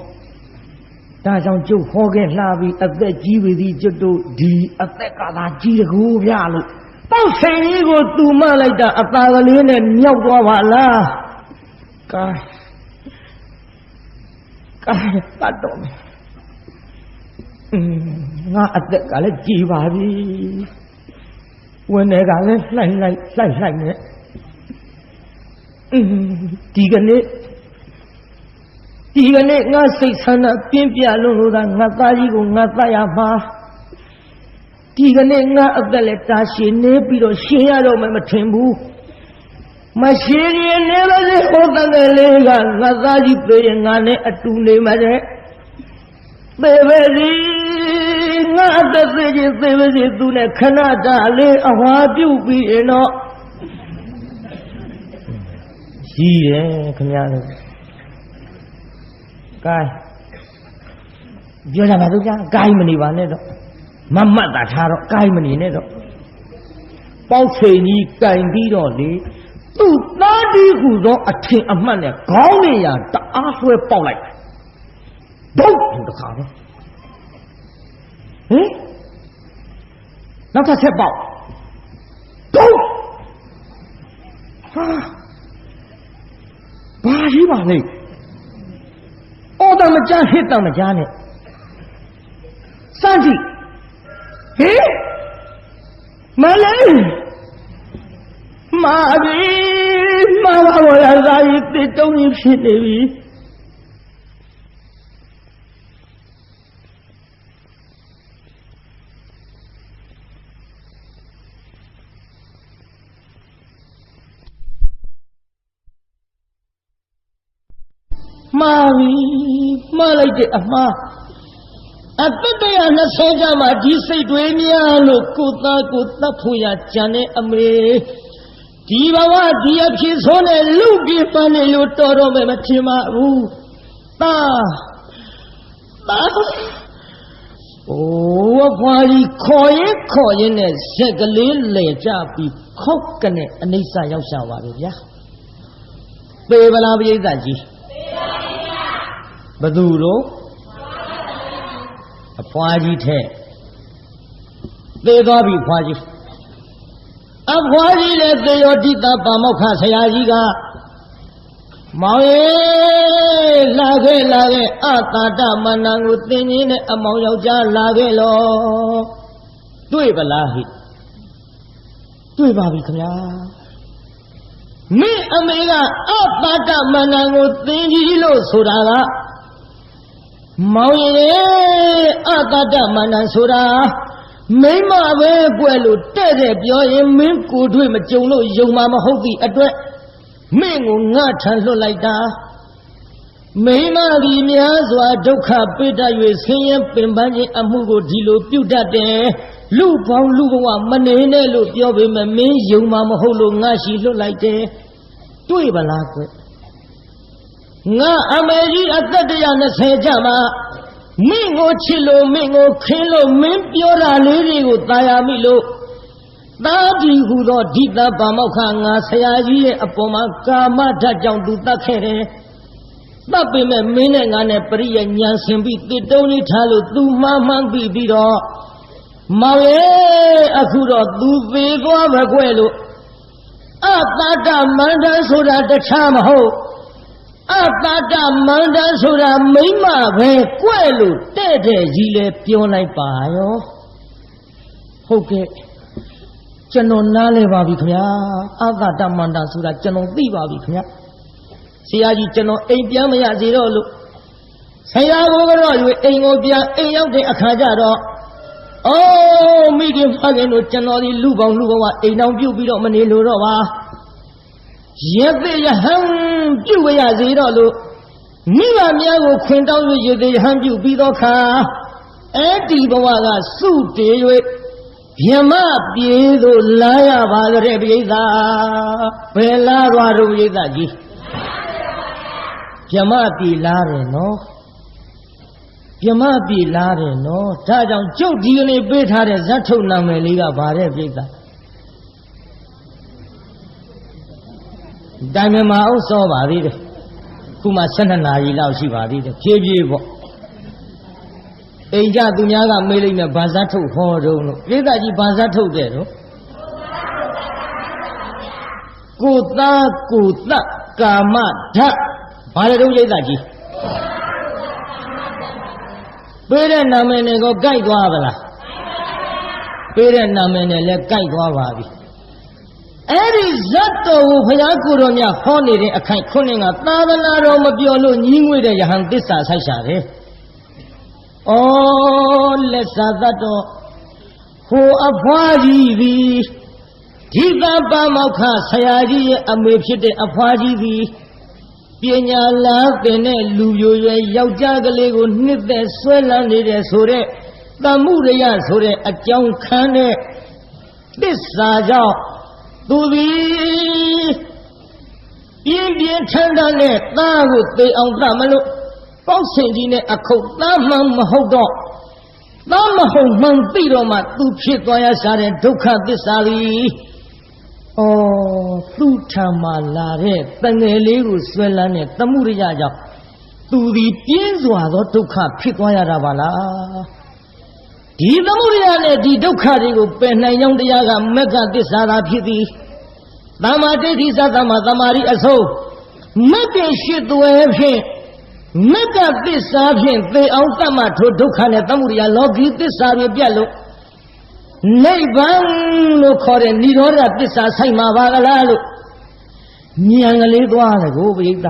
ဒါကြောင့်ကျုပ်ဟောခဲ့လှပြီးအသက်ကြီးပြီဒီကျွတ်တို့ဒီအသက်ကသာကြီးတကူဗျာလို့ပေါက်ခင်ကြီးကိုသူမလိုက်တာအသာကလေးနဲ့မြောက်သွားပါလားကာတတ်တော့မယ်ငါအသက်ကလည်းကြီးပါပြီဝင်တွေကလည်းလှိုက်နဲ့ဒီကနေ့ငါစိတ်ဆန္ဒပြင်းပြလို့သာငါသားကြီးကိုငါတတ်ရမှာဒီကနေ့ငါအသက်လည်းတာရှည်နေပြီးတော့ရှင်ရတော့မှမထင်ဘူးမရှင်ရင်နေပါစေဟောတဲ့လေးကငါသားကြီးပြေးရင်ငါနဲ့အတူနေမှာတဲ့သေပဲစီငါအသက်သေးခြင်းသေပဲစီသူနဲ့ခဏတာလေးအဟွာပြုတ်ပြီးရင်တော့ရှိတယ်ခင်ဗျားတို့ကဲပြောကြပါစို့ကြာကိုင်းမနေပါနဲ့တော့မမတ်တာထားတော့ကိုင်းမနေနဲ့တော့ပေါက်ချိန်ကြီးကိုင်းပြီးတော့လေသူ့သားဒီဟုသောအထင်အမှတ်နဲ့ခေါင်းနေရတအားဆွဲပေါက်လိုက်ဘုတ်တခါပဲဟင်နောက်တစ်ချက်ပေါက်ဘုတ်ဟာဘာကြီးပါလဲအော်တမကြားဟစ်တမကြားနဲ့စမ်းကြည့်ဟင်မလေးမာပြီမာပါဘောရသာကြီးတစ်တုံးကြီးဖြစ်နေပြီမာပြီမှားလိုက်တဲ့အမှားအသက်120ကျမှဒီစိတ်တွေများလို့ကိုသားကိုတတ်ဖို့ရကြံတဲ့အမေဒီဘဝဒီအဖြစ်ဆိုးနဲ့လူပြေပန်းနေလို့တော်တော့မယ်မထင်ပါဘူးသားအိုးဘွားကြီးခေါ်ရင်နဲ့ဇက်ကလေးလဲကြပြီးခောက်ကနဲ့အနိစ္စရောက်ရှာပါပဲဗျာသေဗလားပိဋကကြီးဘသူတို့အဖွားကြီးထဲသေသွားပြီဖွားကြီးအဖွားကြီးလည်းသေရောဓိတာပါမောက္ခဆရာကြီးကမောင်ရေ လာခဲ့အတာတမန္တန်ကိုသင်ကြီးနဲ့အမောင်ယောက်ျားလာခဲ့လောတွေ့ပလားဟိတွေ့ပါပြီခင်ဗျာမင်းအမေကအတာတမန္တန်ကိုသင်ကြီးလို့ဆိုတာကမောင်ရဲ့အတာတမန္တန်ဆိုတာမိမပဲကွယ်လို့တဲ့ပြောရင်မင်းကိုတွေ့မကြုံလို့ယုံမှာမဟုတ်သည့်အတွက်မင်းကိုငါထံလွတ်လိုက်တာမိမဒီများစွာဒုက္ခပိတ္တ၍ဆင်းရဲပင်ပန်းခြင်းအမှုကိုဒီလိုပြုတတ်တယ်လူပေါင်းလူဘဝမနေနဲ့လို့ပြောပေမဲ့မင်းယုံမှာမဟုတ်လို့ငါရှိလွတ်လိုက်တယ်တွေ့ပါလားကွငါအမေကြီးအသက်120ကျမှမင်းကိုချစ်လို့မင်းကိုခင်းလို့မင်းပြောတာလေးတွေကိုသာယာမိလို့သာဒီဟူသောဓိတပါမောက္ခငါဆရာကြီးရဲ့အပေါ်မှာကာမဓာတ်ကြောင့်သူတတ်ခဲ့တယ်တတ်ပေမဲ့မင်းနဲ့ငါနဲ့ပရိယဉာဏ်ဆင်ပြီးတစ်တုံးလေးထားလို့သူမှန်မှန်ပြီးတော့မောင်ရဲ့အခုတော့သူသေးသွားပဲကွယ်လို့အတာတမန္တန်ဆိုတာတခြားမဟုတ်အတာတမန္တန်ဆိုတာမိမပဲကွယ်လို့တဲ့ကြီးလဲပြောလိုက်ပါရောဟုတ်ကဲ့ကျွန်တော်နားလဲပါပြီခင်ဗျာအတာတမန္တန်ဆိုတာကျွန်တော်သိပါပြီခင်ဗျာဆရာကြီးကျွန်တော်အိမ်ပြန်မရစေတော့လို့ဆရာကိုကတော့ယူအိမ်ကိုပြန်အိမ်ရောက်တဲ့အခါကျတော့အော်မိခင်ဖခင်တို့ကျွန်တော်ဒီလူပေါင်းလူဘဝအိမ်အောင်ပြုတ်ပြီးတော့မနေလို့တော့ပါရေသေးရဟန်းပြုတ်ရစေတော့လို့မိဘများကိုခွင်တောင်း၍ရေသေးရဟန်းပြုတ်ပြီးတော့ခါအဲ့ဒီဘဝကစုတည်၍ဗြဟ္မပြေသို့လာရပါကြတဲ့ပိဋကဘယ်လာသွားတော့ပိဋကကြီးဗြဟ္မပြေလာတယ်နော်ဗြဟ္မပြေလာတယ်နော်ဒါကြောင့်ကျုပ်ဒီကနေ့ပေးထားတဲ့ဇတ်ထုတ်နာမည်လေးကဗါတဲ့ပိဋကတိုင်မမအောင်စောပါသေးတယ်ခုမှ12နာရီလောက်ရှိပါသေးတယ်ဖြည်းဖြည်းပေါ့အိမ်ကြသူများကမေးလိုက်မယ်ဘာဇတ်ထုတ်ဟောတော့လို့ပိဋကကြီးဘာဇတ်ထုတ်တဲ့တော့ကိုသားကိုသကာမဓာတ်ဘာလဲတော့ပိဋကကြီးပေးတဲ့နာမည်နဲ့ကိုကြိုက်သွားပါလားပေးတဲ့နာမည်နဲ့လည်းကြိုက်သွားပါပြီအဲ့ဒီဇတ်တော်ကိုဘုရားကိုယ်တော်မြတ်ဟောနေတဲ့အခိုက်ခုနှစ်ကသာသနာတော်မပြောလို့ညီးငွေတဲ့ယဟန်သစ္စာဆိုင်ရှာတယ်။အော်လက်စာသတ်တော်ဟိုအဖွားကြီးသည်ဒီသဗ္ဗမောက္ခဆရာကြီးရဲ့အမေဖြစ်တဲ့အဖွားကြီးသည်ပညာလာသင်တဲ့လူမျိုးရွယ်ယောက်ျားကလေးကိုနှစ်သက်ဆွဲလန်းနေတဲ့ဆိုတဲ့သမှုရိယဆိုတဲ့အကြောင်းခံတဲ့သစ္စာကြောင့်သူသည်ပြင်းပြင်းထန်ထန်နဲ့သားကိုသိအောင်သတ်မလို့ပေါက်ဆင်ကြီးနဲ့အခုတ်သားမှန်မဟုတ်တော့သားမဟုတ်မှန်သိတော့မှသူဖြစ်သွားရရှာတဲ့ဒုက္ခသစ္စာသည်သူ့ထံမှာလာတဲ့တငယ်လေးကိုဆွဲလန်းတဲ့သမှုရိယကြောင့်သူသည်ပြင်းစွာသောဒုက္ခဖြစ်သွားရတာပါလားဒီသမှုရိယနဲ့ဒီဒုက္ခတွေကိုပယ်နိုင်ကြောင်းတရားကမက္ခသစ္စာသာဖြစ်သည်သမ္မာဒိဋ္ဌိသသမ္မာသမာဓိအဆုံးမက္ခရှိသွဲဖြင့်မက္ခသစ္စာဖြင့်သေအောင်တတ်မှထိုဒုက္ခနဲ့သမှုရိယလောကီသစ္စာတွေပြတ်လို့နိဗ္ဗာန်လို့ခေါ်တဲ့និရောဓသစ္စာဆိုင်မှာပါကလားလို့ဉာဏ်ကလေးသွားတယ်ကိုပိဋက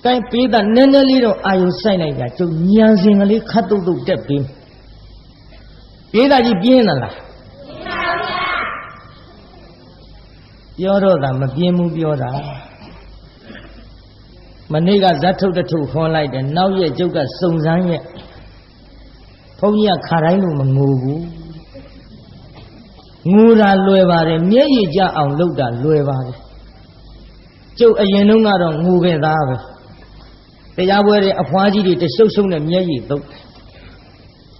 တိုင်းပိဋကနည်းနည်းလေးတော့အာယုဆိုင်လိုက်ကြကျုပ်ဉာဏ်စဉ်ကလေးခတ်တုတ်တုတ်တက်ပြီးပိဋကကြီးပြင်းသလားပြောတော့တာမပြင်းဘူးပြောတာမနေ့ကဇတ်ထုတ်တထုခေါ်လိုက်တယ်နောက်ရက်ကျုပ်ကစုံစမ်းရက်ဘုန်းကြီးကခါတိုင်းလို့မငိုဘူးငိုတာလွယ်ပါတယ်မျက်ရည်ကျအောင်လုပ်တာလွယ်ပါတယ်ကျုပ်အရင်တုန်းကတော့ငိုခဲ့သားပဲတရားပွဲတွေအဖွားကြီးတွေတရှုပ်ရှုပ်နဲ့မျက်ရည်သုံး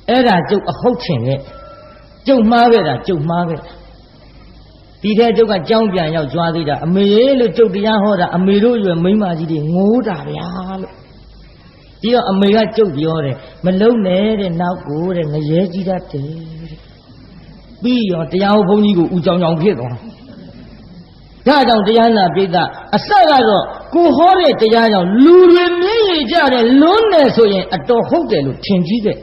အဲ့ဒါကျုပ်အဟုတ်ထင်ခဲ့ကျုပ်မှားခဲ့တာကျုပ်မှားခဲ့ဒီထဲကျုပ်ကကြောင်းပြန်ရောက်ကြွားသေးတာအမေလို့ကျုပ်တရားဟောတာအမေတို့ရွယ်မိန်းမကြီးတွေငိုတာဗျာလို့ဒီတော့အမေကကျုပ်ပြောတယ်မလုံနဲ့တဲ့နောက်ကိုတဲ့ငရဲကြီးတတ်တယ်တဲ့ပြီးရောတရားဟောဘုန်းကြီးကိုဦးကြောင်ကြောင်ဖြစ်သွားဒါကြောင့်တရားနာပိဋကအစကတော့ ကိုဟောတဲ့တရားကြောင့်လူတွေမြင်ရကြတယ်လွန်းတယ်ဆိုရင်အတော်ဟုတ်တယ်လို့ထင်ကြီးခဲ့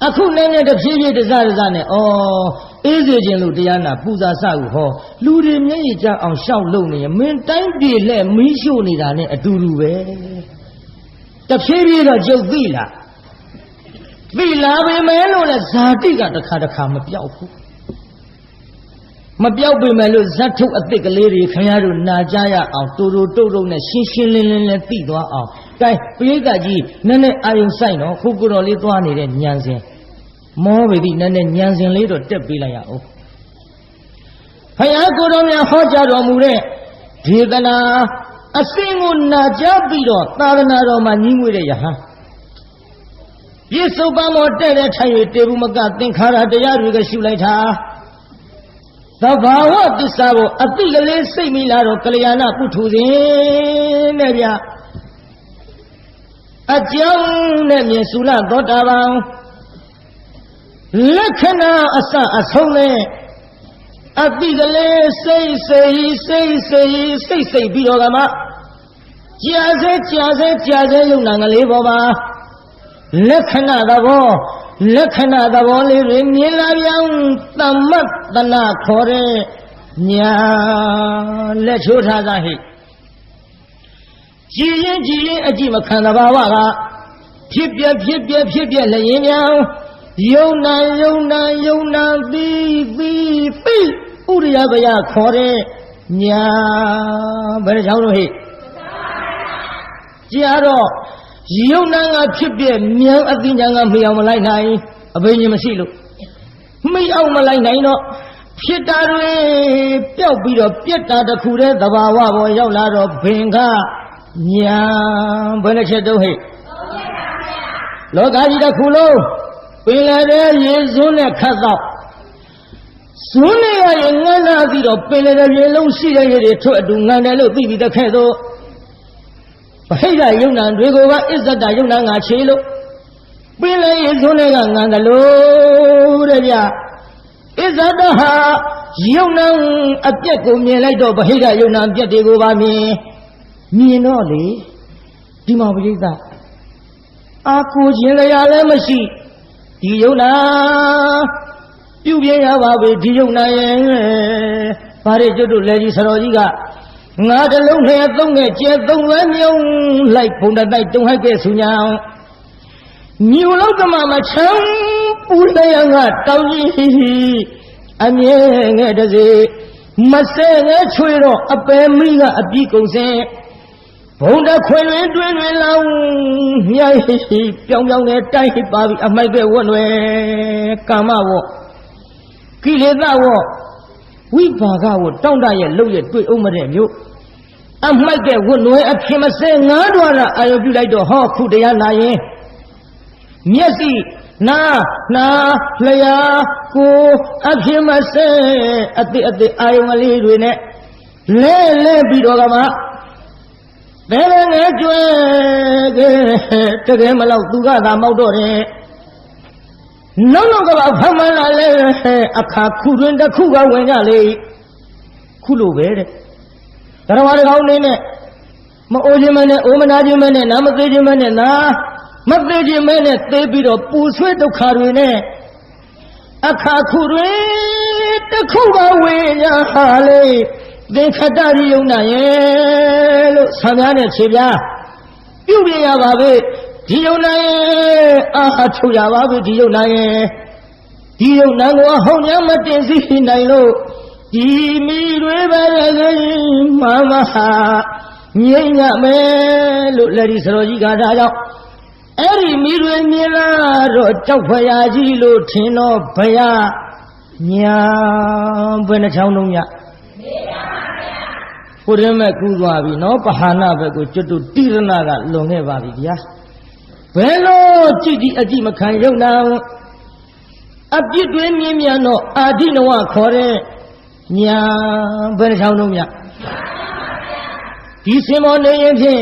အခုလည်းတဖြည်းဖြည်းတစားတစားနဲ့အေးစေခြင်းလို့တရားနာပူဇာစဟုဟောလူတွေမျက်ရည်ကျအောင်ရှောက်လုံနေရင်မင်းတိုင်းပြည်လက်မီးရှို့နေတာနဲ့အတူတူပဲတဖြည်းဖြည်းတော့ကျုပ်သိလားသိလာပေမဲ့လို့လဲဇာတိကတစ်ခါမပြောက်ဘူးမပြောက်ပေမဲ့လို့ဇတ်ထုတ်အစ်စ်ကလေးတွေခင်ဗျားတို့နာကြရအောင်တူတူတုတ်တုတ်နဲ့ရှင်းရှင်းလင်းလင်းနဲ့သိသွားအောင်ကဲပရိသတ်ကြီးနည်းနည်းအာယုံဆိုင်တော့ခုကိုတော်လေးသွားနေတဲ့ဉာဏ်စဉ်မောပေသည်နည်းနည်းဉာဏ်စဉ်လေးတော့တက်ပေးလိုက်ရအောင်ဘုရားကိုတော်များဟောကြားတော်မူတဲ့ဒေသနာအစင်းကိုနာကြားပြီးတော့သာသနာတော်မှာညီးငွေတဲ့ယဟန်ပြစ္ဆုတ်ပံမောတဲ့တဲ့ထိုင်၍တေဘူးမကသင်္ခါရတရားတွေကရှုလိုက်တာသဘာဝသစ္စာကိုအတိကလေးစိတ်မိလာတော့ကလျာဏပုထုဇဉ်တဲ့ဗျအကြောင်းနဲ့မြင်စုလသောတာပန်လက္ခဏာအစအဆုံးနဲ့အတိကလေးစိတ်ပြီးတော့ကမှကြာစေယုံနာကလေးပေါ်ပါလက္ခဏာသဘောလေးတွေမြင်လာပြောင်းသမ္မတနာခေါ်တဲ့ညာလက်ချိုးထားတာဟိကြည်ရင်အကြည့်မခံသဘာဝကဖြစ်ပြလည်းရင်မြောင်ယုံနာပြီးဥရိယဘယခေါ်တဲ့ညာဘယ်ကြောင့်လို့ဟိကြာတော့ယုံနာကဖြစ်ပြမြောင်အသိဉာဏ်ကမအောင်မလိုက်နိုင်အဘိညာဉ်မရှိလို့မအောင်မလိုက်နိုင်တော့ဖြစ်တာတွေပျောက်ပြီးတော့ပြက်တာတစ်ခုတည်းသဘာဝပေါ်ရောက်လာတော့ဘင်္ဂညာဘယ်နှချက်တုံးဟိလောကကြီးတစ်ခုလုံးပင်လယ်ထဲရေစွန်းနဲ့ခတ်တော့ဇွန်းနဲ့ရရင်ငန်းလာပြီးတော့ပင်လယ်ရေလုံးရှိတဲ့ရေတွေထွက်အတူငန်းတယ်လို့သိပြီးတခဲ့တော့ဗဟိတယုံနာတွေကိုကအစ္ဆဒယုံနာငါချေလို့ပင်လယ်ရေစွန်းတွေကငန်းတယ်လို့တဲ့ဗျအစ္ဆဒဟာယုံနာအပြက်ကိုမြင်လိုက်တော့ဗဟိတယုံနာအပြက်တွေကိုပါမြင်တော့လေဒီမှာပရိသတ်အာကိုခြင်းလျာလည်းမရှိဒီယုံနာပြုပြရပါပဲဒီယုံနာရဲ့ဘာတွေကျွတ်တို့လဲကြီးဆရာကြီးကငါတလုံးနဲ့သုံးနဲ့ကျဲသုံးဝဲမြုံလိုက်ဘုံတိုက်တုံဟိုက်ကဲဆူညာမြူလောကမှာမချမ်းပူလျံကတောင်းကြီးအမြဲငဲ့တစေမဆဲငဲချွေတော့အပယ်မိကအပြည့်ကုန်စင်ဘုံတခွင်တွင်လောင်မြายပြောင်းနဲ့တိုက်ပါပြီအမိုက်ကဝတ်ွယ်ကာမဝတ်ကိလေသာဝတ်ဝိပါကဝတ်တောင့်တရဲ့လှုပ်ရဲ့တွေ့အောင်မတဲ့မျိုးအမိုက်ကဝတ်ွယ်အဖြစ်မစဲငါးတော်လာအာယုပြုလိုက်တော့ဟောခုတရားနာရင်မျက်စိနာလျာကိုအဖြစ်မစဲအတိအာယုကလေးတွေနဲ့လဲပြီးတော့ကမှဘယ်လိုငဲကျွဲတကယ်မလို့သူကသာမောက်တော့တယ်နောက်ကဖမ်းမလာလဲအခါခုတွင်တစ်ခုကဝင်ကြလေခုလိုပဲတဲ့တရားတော်ကောင်းနေနဲ့မအိုခြင်းမနဲ့အိုမနာခြင်းမနဲ့နာမသေးခြင်းမနဲ့နာမသေးခြင်းမနဲ့သေးပြီးတော့ပူဆွေးဒုက္ခတွေနဲ့အခါခုတွင်တစ်ခုကဝင်ကြဟာလေသင်္ခတရိယုံနာရဲ့လို့ဆံများနဲ့ခြေပြားပြုပြရပါပဲဒီယုံနာရဲ့အာထုတ်ရပါပဲဒီယုံနာရဲ့ဒီယုံနာကိုဟောင်းညမတင်စီနိုင်လို့ဒီမိတွေပဲမမဟာငြိမ့်ရမယ်လို့လက်ဒီစတော်ကြီးကဒါကြောင့်အဲ့ဒီမိတွေမြင်လာတော့ကြောက်ဖရာကြီးလို့ထင်တော့ဘုရားညာဘယ်နှချောင်းလုံးရကိုရမဲ့ကူးသွားပြီနော်ပဟာနာဘက်ကိုကျွတ်တူတိရဏကလွန်ခဲ့ပါပြီဗျာဘယ်လိုကြည့်ဒီအကြည့်မခံရုံနာအပြစ်တွေမြင်မြန်တော့အာဓိနဝခေါ်တဲ့ညာဘယ်နှချောင်းလုံးမြဒီစင်မောနေရင်ဖြင့်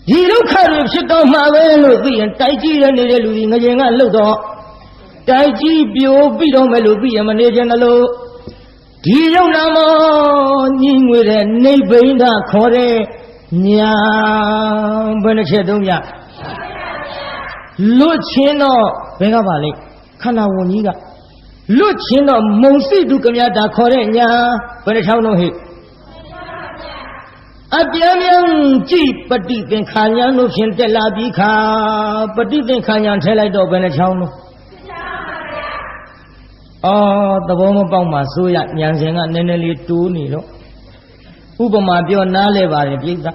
ဒီဒုက္ခတွေဖြစ်တော့မှာပဲလို့သိရင်တိုက်ကြည့်ရနေတဲ့လူကြီးငရင်ကလှုပ်တော့တိုက်ကြည့်ပြိုပြီးတော့မယ်လို့သိရင်မနေခြင်းလို့ဒ ဒီယုံနာမောညီငွေတဲ့နေဗိန္ဒခေါ်တဲ့ညာဘယ်နှချက်သုံးရလွတ်ချင်းတော့ဘယ်ကပါလိမ့်ခန္ဓာဝန်ကြီးကလွတ်ချင်းတော့မုံစိတုကမြတာခေါ်တဲ့ညာဘယ်နှချောင်းလုံးဟိအပြင်းပြင်းကြည်ပฏิသင်္ခါညာလို့ဖြင့်တက်လာပြီးခါပฏิသင်္ခါညာထဲလိုက်တော့ဘယ်နှချောင်းလုံးသဘောမပေါက်မှဆိုရဉာဏ်ရှင်ကနည်းနည်းလေးတိုးနေတော့ဥပမာပြောနားလဲပါတယ်ပြိဿ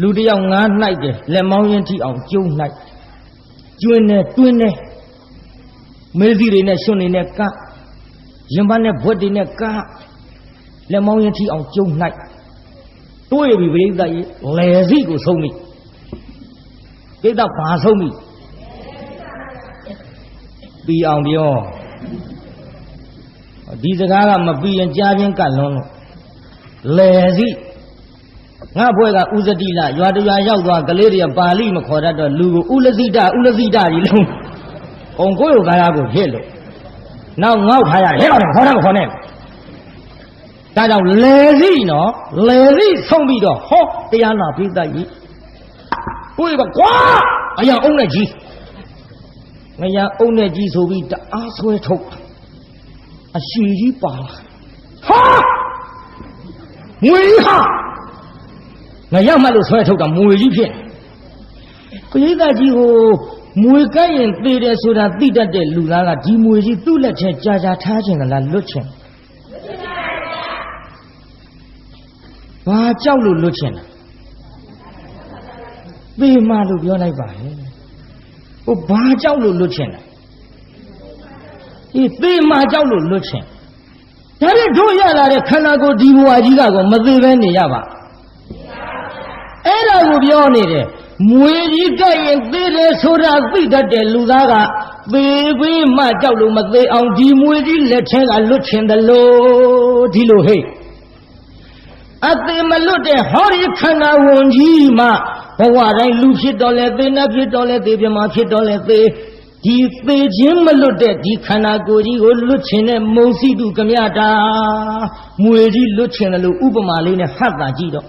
လူတယောက်ငားနှိုက်တယ်လက်မောင်းရင်ထိအောင်ကျုံနှိုက်ကျွင်းနဲ့တွင်းနဲ့မေးစီတွေနဲ့ရွှွန်တွေနဲ့ကရင်ပန်းနဲ့ဘွက်တွေနဲ့ကလက်မောင်းရင်ထိအောင်ကျုံနှိုက်တွေးပြီပြိဿကြီးလယ်စီကိုဆုံးပြီပြိဿဘာဆုံးပြီပြီးအောင်ပြောဒီစကားကမပြီးရင်ကြားချင်းကတ်လွန်းလို့လယ်စီငါဘွဲကဥဇတိလရွာတရွာရောက်သွားကလေးတွေပါဠိမခေါ်တတ်တော့လူကိုဥလစိတကြီးလုံးအုံကိုယ်ကာယကိုဖြစ်လို့နောက်ငေါ့ထားရဟဲ့တော့ခေါ်တယ်ခေါ်နေဒါကြောင့်လယ်စီနော်လယ်စီဆုံးပြီးတော့ဟောတရားနာပိသကြီးကိုယ်ကကွာအရာအုံနဲ့ကြီးငရအုံနဲ့ကြီးဆိုပြီးတအားဆွဲထုတ်အရှိကြီးပါဟာငွေဟာငရမှလို့ဆွဲထုတ်တာမွေကြီးဖြစ်ခရိသကြီးကိုမွေကဲ့ရင်သေတယ်ဆိုတာသိတတ်တဲ့လူသားကဒီမွေကြီးသူ့လက်ထဲကြာကြာထားခြင်းကလားလွတ်ခြင်းဘာကြောက်လို့လွတ်ခြင်းလဲသေမှလို့ပြောလိုက်ပါဟဲ့ဟိုဘာကြောက်လို့လွတ်ခြင်းလဲဒီသေမှကြောက်လို့လွတ်ခြင်းဒါနဲ့တို့ရလာတဲ့ခန္ဓာကိုယ်ဒီဘဝကြီးကကောမသေးပဲနေရပါအဲ့ဒါကိုပြောနေတယ်မွေကြီးကဲ့ရင်သေတယ်ဆိုတာသိတတ်တဲ့လူသားကသေပြီးမှကြောက်လို့မသေးအောင်ဒီမွေကြီးလက်ထဲကလွတ်ခြင်းတယ်လို့ဒီလိုဟဲ့အသေးမလွတ်တဲ့ဟောဒီခန္ဓာဝန်ကြီးမှဘဝတိုင်းလူဖြစ်တော်လဲသေနတ်ဖြစ်တော်လဲသေပြမဖြစ်တော်လဲသေဒီသေခြင်းမလွတ်တဲ့ဒီခန္ဓာကိုယ်ကြီးကိုလွတ်ခြင်းနဲ့မုံစိတုကမြတာမွေကြီးလွတ်ခြင်းတယ်လို့ဥပမာလေးနဲ့ဟတ်တာကြည့်တော့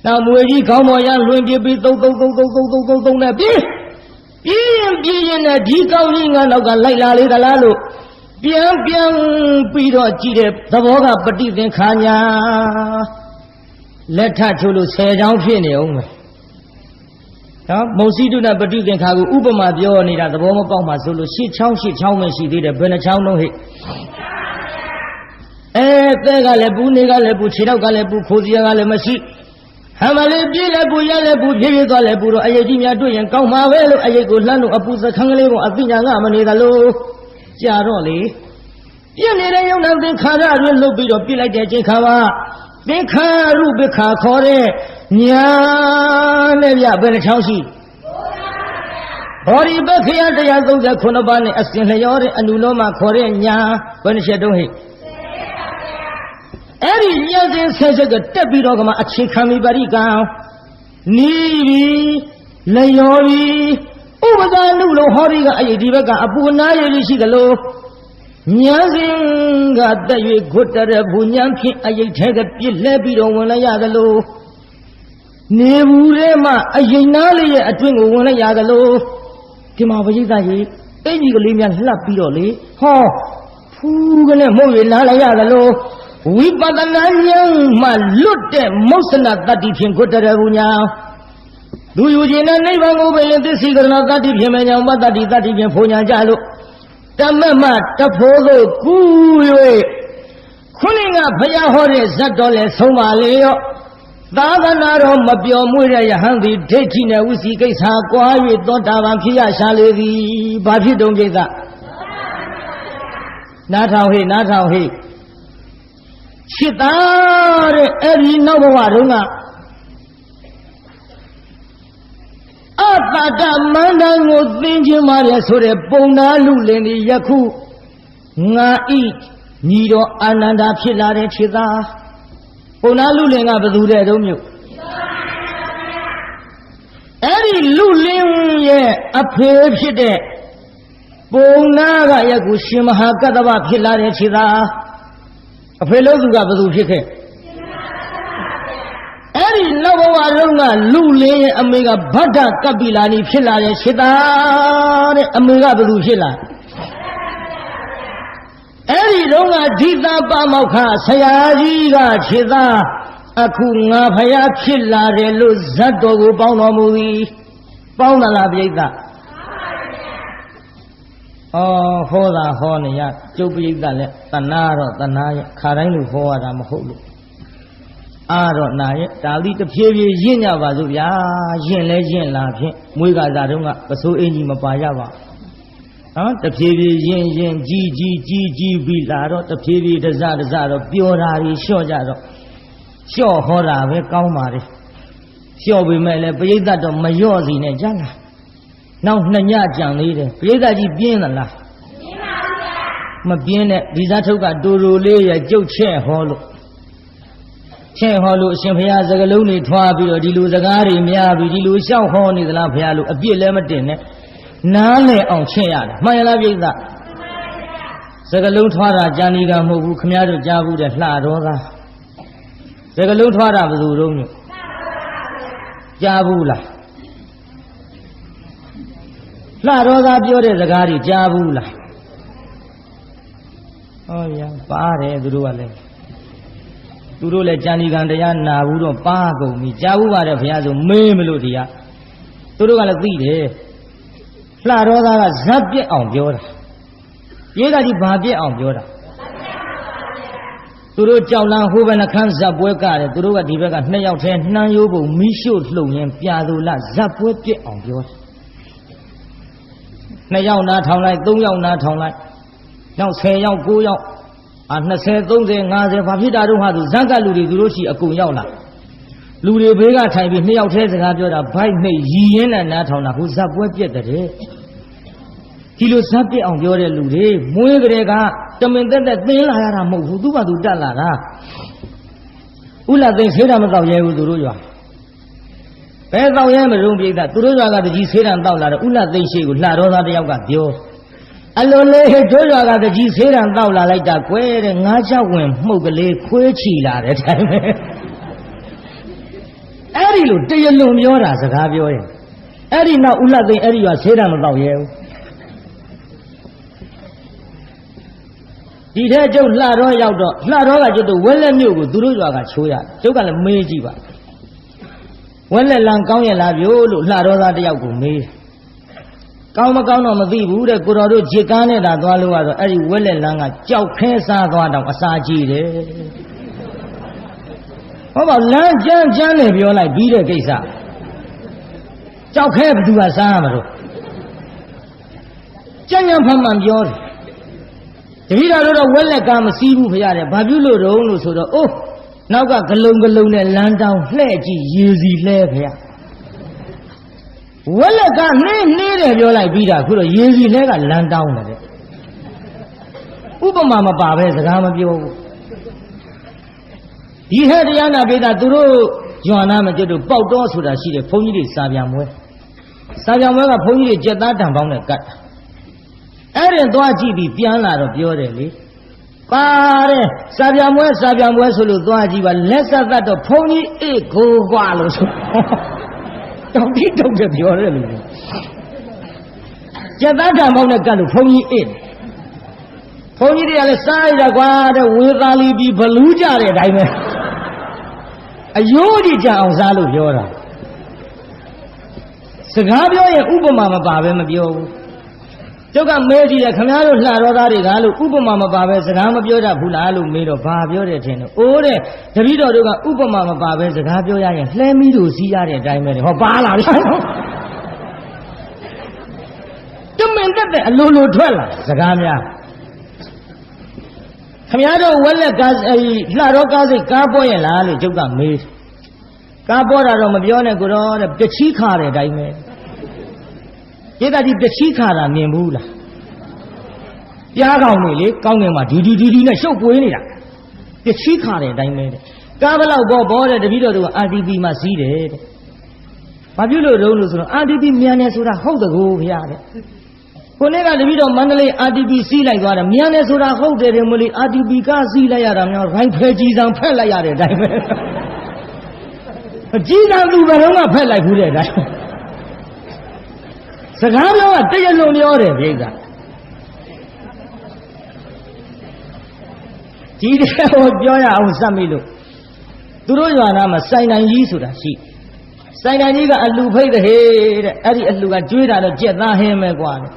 နောက်မွေကြီးခေါင်းပေါ်ရလွင်ပြပြီးသုံးနဲ့ပြေးရင်နဲ့ဒီကောင်းကြီးငါနောက်ကလိုက်လာလေသလားလို့ပြန်ပြီးတော့ကြည့်တဲ့သဘောကပฏิသင်္ခါညာလက်ထချိုးလို့10ချောင်းဖြစ်နေအောင်မယ်နော်မုံစိတုနဲ့ပฏิသင်္ခါကိုဥပမာပြောနေတာသဘောမပေါက်မှဆိုလို့8ချောင်းပဲရှိသေးတယ်ဘယ်နှချောင်းလုံးဟဲ့သဲကလည်းပူနေကလည်းပူခြေထောက်ကလည်းပူခိုးစရာကလည်းမရှိဟမလေးပြေးလည်းပူရလည်းပူပြေးသွားလည်းပူတော့အရေးကြီးများတွေ့ရင်ကောင်းမှာပဲလို့အရေးကိုလှမ်းလို့အပူစခန်းကလေးကအသိဉာဏ်ကမနေသလိုကြာတော့လေပြည့်နေတဲ့ယုံနာသင်္ခါရတွေလှုပ်ပြီးတော့ပြစ်လိုက်တဲ့အချိန်ခါမှာသင်္ခါရုပ္ပခါခေါ်တဲ့ညာနဲ့ပြဘယ်နှချောင်းရှိဘောဓိပက္ခယ139ပါးနဲ့အစဉ်လျောတဲ့အနုလောမခေါ်တဲ့ညာဘယ်နှချက်တုံးဟိအဲ့ဒီညာစဉ်ဆဲချက်ကတက်ပြီးတော့ကမှအခြေခံမိပါရိကံနီးပြီးလျောပြီးဥပဒနုလို့ဟောဒီကအရေးဒီဘက်ကအပူနာရည်ရှိသလိုညာစဉ်ကတက်၍ခွတ်တဲ့ဘူညာဖြင့်အရေးထဲကပြစ်လဲပြီးတော့ဝင်လိုက်ရသလိုနေဘူးထဲမှာအရင်နာလေးရဲ့အတွင်းကိုဝင်လိုက်ရသလိုဒီမှာပရိသတ်ကြီးအင်ကြီးကလေးများလှပ်ပြီးတော့လေဟောဖူးကနဲ့မုတ်ရလာလိုက်ရသလိုဝိပဿနာဉာဏ်မှလွတ်တဲ့မုစ္ဆလတတ္တိဖြင့်ခွတ်တဲ့ဘူညာလူယူခြင်းနဲ့နိဗ္ဗာန်ကိုပဲရင်သစ္စိကရဏတတ္တိဖြင့်မညာမတ္တိတတ္တိဖြင့်ဖုန်ညာကြလို့တမတ်မတဖိုးကိုကူး၍ခုနကဘုရားဟောတဲ့ဇတ်တော်လဲဆုံးပါလေရောသာသနာတော်မပျော်မွေ့တဲ့ယဟန်သည်ဒိဋ္ဌိနဲ့ဝိစီကိစ္စကွာ၍သောတာပန်ဖြစ်ရရှာလေသည်ဘာဖြစ်တုံးပြိဿနားထောင်ဟိจิตသားတဲ့အဲ့ဒီနောက်ဘဝတုန်းကအတ္တမန္တန်ကိုသိခြင်းပါလေဆိုတဲ့ပုံနာလူလင်ဒီယခုငါဤညီတော်အာနန္ဒာဖြစ်လာတဲ့จิตသားပုံနာလူလင်ကဘယ်သူတဲ့တုံးမြို့အဲ့ဒီလူလင်ရဲ့အဖေဖြစ်တဲ့ပုံနာကယခုရှင်မဟာကတ္တဗဖြစ်လာတဲ့จิตသား အဖေလို့သူကဘယ်သူဖြစ်ခဲ့အဲ့ဒီနောက်ဘဝလုံးကလူလင်းရဲ့အမေကဗဒ္ဒကပ္ပိလာနီဖြစ်လာတဲ့ခြေသားတဲ့အမေကဘယ်သူဖြစ်လာအဲ့ဒီတော့ကဓိတာပမောက္ခဆရာကြီးကခြေသားအခုငါဖယားဖြစ်လာတယ်လို့ဇတ်တော်ကိုပေါင်းတော်မူသည်ပေါင်းသလားပြိဿဟောတာဟောနေရကျုပ်ပြိဿလည်းတဏှာတော့တဏှာရဲ့ခါတိုင်းလို့ဟောရတာမဟုတ်လို့အားတော့နာရဲ့ဒါလိတဖြည်းဖြည်းရင့်ကြပါစို့ဗျာရင့်လဲရင့်လာဖြင့်မွေးကစားတုန်းကပစိုးအင်ကြီးမပါရပါတဖြည်းဖြည်းရင့်ကြီးပြီးလာတော့တဖြည်းဖြည်းတစတော့ပျော်တာတွေလျှော့ကြတော့လျှော့ဟောတာပဲကောင်းပါလေလျှော့ပေမဲ့လည်းပရိသတ်တော့မလျော့စီနဲ့ကြလားနောက်နှစ်ညကြံသေးတယ်ပရိသတ်ကြီးပြင်းသလားပြင်းပါဗျာမပြင်းနဲ့ဒီစားထုတ်ကတူတူလေးရဲ့ကြုတ်ချက်ဟောလို့အရှင်ဘုရားစကလုံးတွေထွားပြီးတော့ဒီလိုစကားတွေများပြီးဒီလိုလျှောက်ဟောနေသလားဘုရားလို့အပြစ်လည်းမတင်နဲ့နားလေအောင်ချက်ရတယ်မှန်ရလားပြိဿစကလုံးထွားတာကြာနေကမဟုတ်ဘူးခမည်းတော်ကြားဘူးတဲ့လှတော်သားစကလုံးထွားတာဘယ်သူတုံးညကြားဘူးလားလှတော်သားပြောတဲ့စကားတွေကြားဘူးလားဟောဗျာပါတယ်သူတို့ကလည်းသူတို့လည်းကြံဒီကံတရားနာဘူးတော့ပါကုန်ပြီကြားဘူးပါတယ်ဘုရားဆိုမေးမလို့တရားသူတို့ကလည်းသိတယ်လှတော်သားကဇက်ပြက်အောင်ပြောတာရေးကကြီးဘာပြက်အောင်ပြောတာသူတို့ကြောက်လန်းဟိုးဘက်နှခမ်းဇက်ပွဲကတယ်သူတို့ကဒီဘက်က2ယောက်ထဲနှမ်းရိုးပုံမီးရှို့လှုပ်ရင်ပြာသူလဇက်ပွဲပြက်အောင်ပြောတာ2ယောက်နားထောင်လိုက်3ယောက်နားထောင်လိုက်နောက်10ယောက်9ယောက်20 30 50ဘာဖြစ်တာတော့ဟာသူဇက်ကလူတွေသူတို့ရှိအကုန်ရောက်လာလူတွေဘေးကထိုင်ပြီး2ယောက်ထဲစကားပြောတာဘိုက်နှိပ်ရည်ရင်းနဲ့နားထောင်တာဟိုဇက်ပွဲပြက်တဲ့ဒီလိုဇက်ပြက်အောင်ပြောတဲ့လူတွေမွေးကြတဲ့ကတမင်သက်သက်သင်းလာရတာမဟုတ်ဘူးသူ့ဘာသူတက်လာတာဥလာသိဆေးတာမတော့ရဲဘူးသူတို့ရွာဘယ်တော့ရဲမလို့ပြိဿသူတို့ရွာကတကြီးဆေးတံတောက်လာတော့ဥလာသိရှိကိုလှတော်သားတယောက်ကပြောအလိုလေးတို့ရွာကတကြီးဆေးတံတောက်လာလိုက်တာကွယ်တဲ့ငါးချဝင်မှုတ်ကလေးခွေးချီလာတဲ့တိုင်ပဲအဲ့ဒီလိုတရလွန်ပြောတာစကားပြောရင်အဲ့ဒီနောက်ဥလာသိအဲ့ဒီရွာဆေးတံမတောက်ရဲဘူးဒီထဲကျုပ်လှတော်ရောက်တော့လှတော်ကကျုပ်တို့ဝက်လက်မြို့ကိုသူတို့ရွာကချိုးရကျုပ်ကလည်းမေးကြည့်ပါဝက်လက်လံကောင်းရလားဗျို့လို့လှတော်သားတယောက်ကိုမေးကောင်းမကောင်းတော့မသိဘူးတဲ့ကိုတော်တို့ဂျစ်ကားနဲ့သာသွားလို့ကတော့အဲ့ဒီဝက်လက်လံကကြောက်ခဲစားသွားတော့အစာကြီးတယ်ဟောပါလမ်းကြမ်းနဲ့ပြောလိုက်ပြီးတဲ့ကိစ္စကြောက်ခဲဘသူကစားရမလို့ကြမ်းဖန်မှန်ပြောတယ်တတိယတော့ဝက်လက်ကားမစည်းဘူးဖရတယ်ဘာပြုလို့တော့လို့ဆိုတော့အိုးနောက်ကဂလုံနဲ့လမ်းတောင်းလှဲ့ကြည့်ရေစီလှဲဖရဝက်လက်ကနှင်းတယ်ပြောလိုက်ပြီးတာခုတော့ရေစီလှဲကလမ်းတောင်းတယ်တဲ့ဥပမာမပါပဲစကားမပြောဘူးဒီဟဲ့တရားနာပိတာသူတို့ယွာနာမကျွတ်တို့ပေါက်တော်ဆိုတာရှိတယ်ဘုန်းကြီးတွေစာပြန်ပွဲကဘုန်းကြီးတွေကြက်သားတံပေါင်းနဲ့ကတ်အဲ့ဒီသွားကြည့်ပြီးပြန်လာတော့ပြောတယ်လေပါတယ်စာပြန်ပွဲဆိုလို့သွားကြည့်ပါလက်ဆက်သက်တော့ဘုန်းကြီးအေးကိုကွာလို့ဆိုတောင်းတိတုတ်တယ်ပြောတယ်လူကျက်သားတံပေါင်းနဲ့ကတ်လို့ဘုန်းကြီးအေးဘုန်းကြီးတွေကလည်းစားရကွာတဲ့ဝေသာလီပြီးဘလူးကြတဲ့အတိုင်းပဲအယိုးကြီးကြအောင်စားလို့ပြောတာစကားပြောရင်ဥပမာမပါပဲမပြောဘူးကျုပ်ကမေးကြည့်တယ်ခင်ဗျားတို့လှတော်သားတွေကလို့ဥပမာမပါပဲစကားမပြောတတ်ဘူးလားလို့မေးတော့ဘာပြောတယ်ထင်တယ်အိုးတဲ့တပည့်တော်တို့ကဥပမာမပါပဲစကားပြောရရင်လှဲမီးတို့စီးရတဲ့အတိုင်းပဲဟောပါလာပြီတမင်တက်တဲ့အလိုထွက်လာစကားများခင်ဗျားတို့ဝက်လက်ကားလှတော်ကားစိတ်ကားပေါ်ရဲ့လားလို့ကျုပ်ကမေးကားပေါ်တာတော့မပြောနဲ့ကိုတော့တဲ့ပချီးခါတဲ့အတိုင်းပဲဧကတိပချီးခါတာမြင်ဘူးလားပြားကောင်တွေလေကောင်းငင်မှာဒီနဲ့ရှုပ်ပွေးနေတာပချီးခါတဲ့အတိုင်းပဲတဲ့ကားဘလောက်ဘောတဲ့တပည့်တော်တို့က RTP မှာစီးတယ်တဲ့ဘာဖြစ်လို့တုံးလို့ဆိုတော့ RTP မြန်တယ်ဆိုတာဟုတ်တကူဗျာတဲ့ ကိုနေ့ကတပည့်တော်မန္တလေး RTP စီးလိုက်သွားတယ်မြန်တယ်ဆိုတာဟုတ်တယ်တယ်မလို့ RTP ကစီးလိုက်ရတာမျိုးရိုင်းဖဲကြီးစံဖက်လိုက်ရတဲ့အတိုင်းပဲကြီးစံသူဘယ်တော့မှဖက်လိုက်ဘူးတဲ့အတိုင်းစကားပြောကတရလုံးပြောတယ်ပြိဿကြီးတယ်ဟောပြောရအောင်စက်မိလို့သူတို့ရွာနာမှာစိုင်တိုင်ကြီးဆိုတာရှိစိုင်တိုင်ကြီးကအလှဖိတ်တဲ့ဟဲ့တဲ့အဲ့ဒီအလှကကျွေးတာတော့ကြက်သားဟင်းပဲကွာတဲ့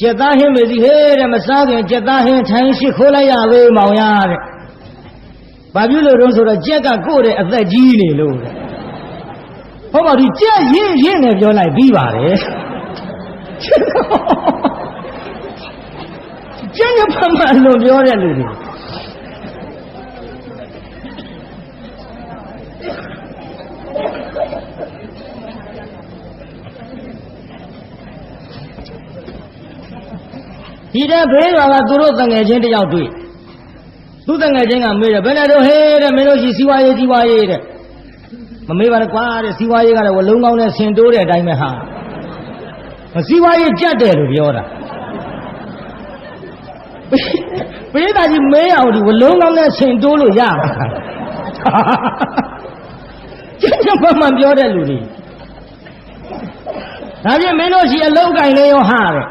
ကြက်သားဟင်းမေစီဟဲ့တဲ့မစားခင်ကြက်သားဟင်းထိုင်ရှိခိုးလိုက်ရဝေးမောင်ရတဲ့ဘာဖြစ်လို့တော့ဆိုတော့ကြက်ကကို့တဲ့အသက်ကြီးနေလို့တဲ့ဟောပါဒီကြက်ရင်းနဲ့ပြောလိုက်ပြီးပါတယ်ကျန်ရဖမှန်လို့ပြောတဲ့လူတွေဒီတဲ့ဘေးရွာကသူတို့တငယ်ချင်းတယောက်တွေ့သူတငယ်ချင်းကမေးတယ်ဘယ်နဲ့တော့ဟဲ့တဲ့မင်းတို့ရှိစီဝါရေးတဲ့မမေးပါနဲ့ကွာတဲ့စီဝါရေးကလည်းဝလုံးကောင်းနဲ့ဆင်တိုးတဲ့အတိုင်းပဲဟာစီဝါရေးကြက်တယ်လို့ပြောတာဘေးသားကြီးမေးအောင်ဒီဝလုံးကောင်းနဲ့ဆင်တိုးလို့ရမှာကျန်ကျမှန်ပြောတဲ့လူတွေဒါဖြင့်မင်းတို့ရှိအလုတ်ကင်လေးရောဟာတဲ့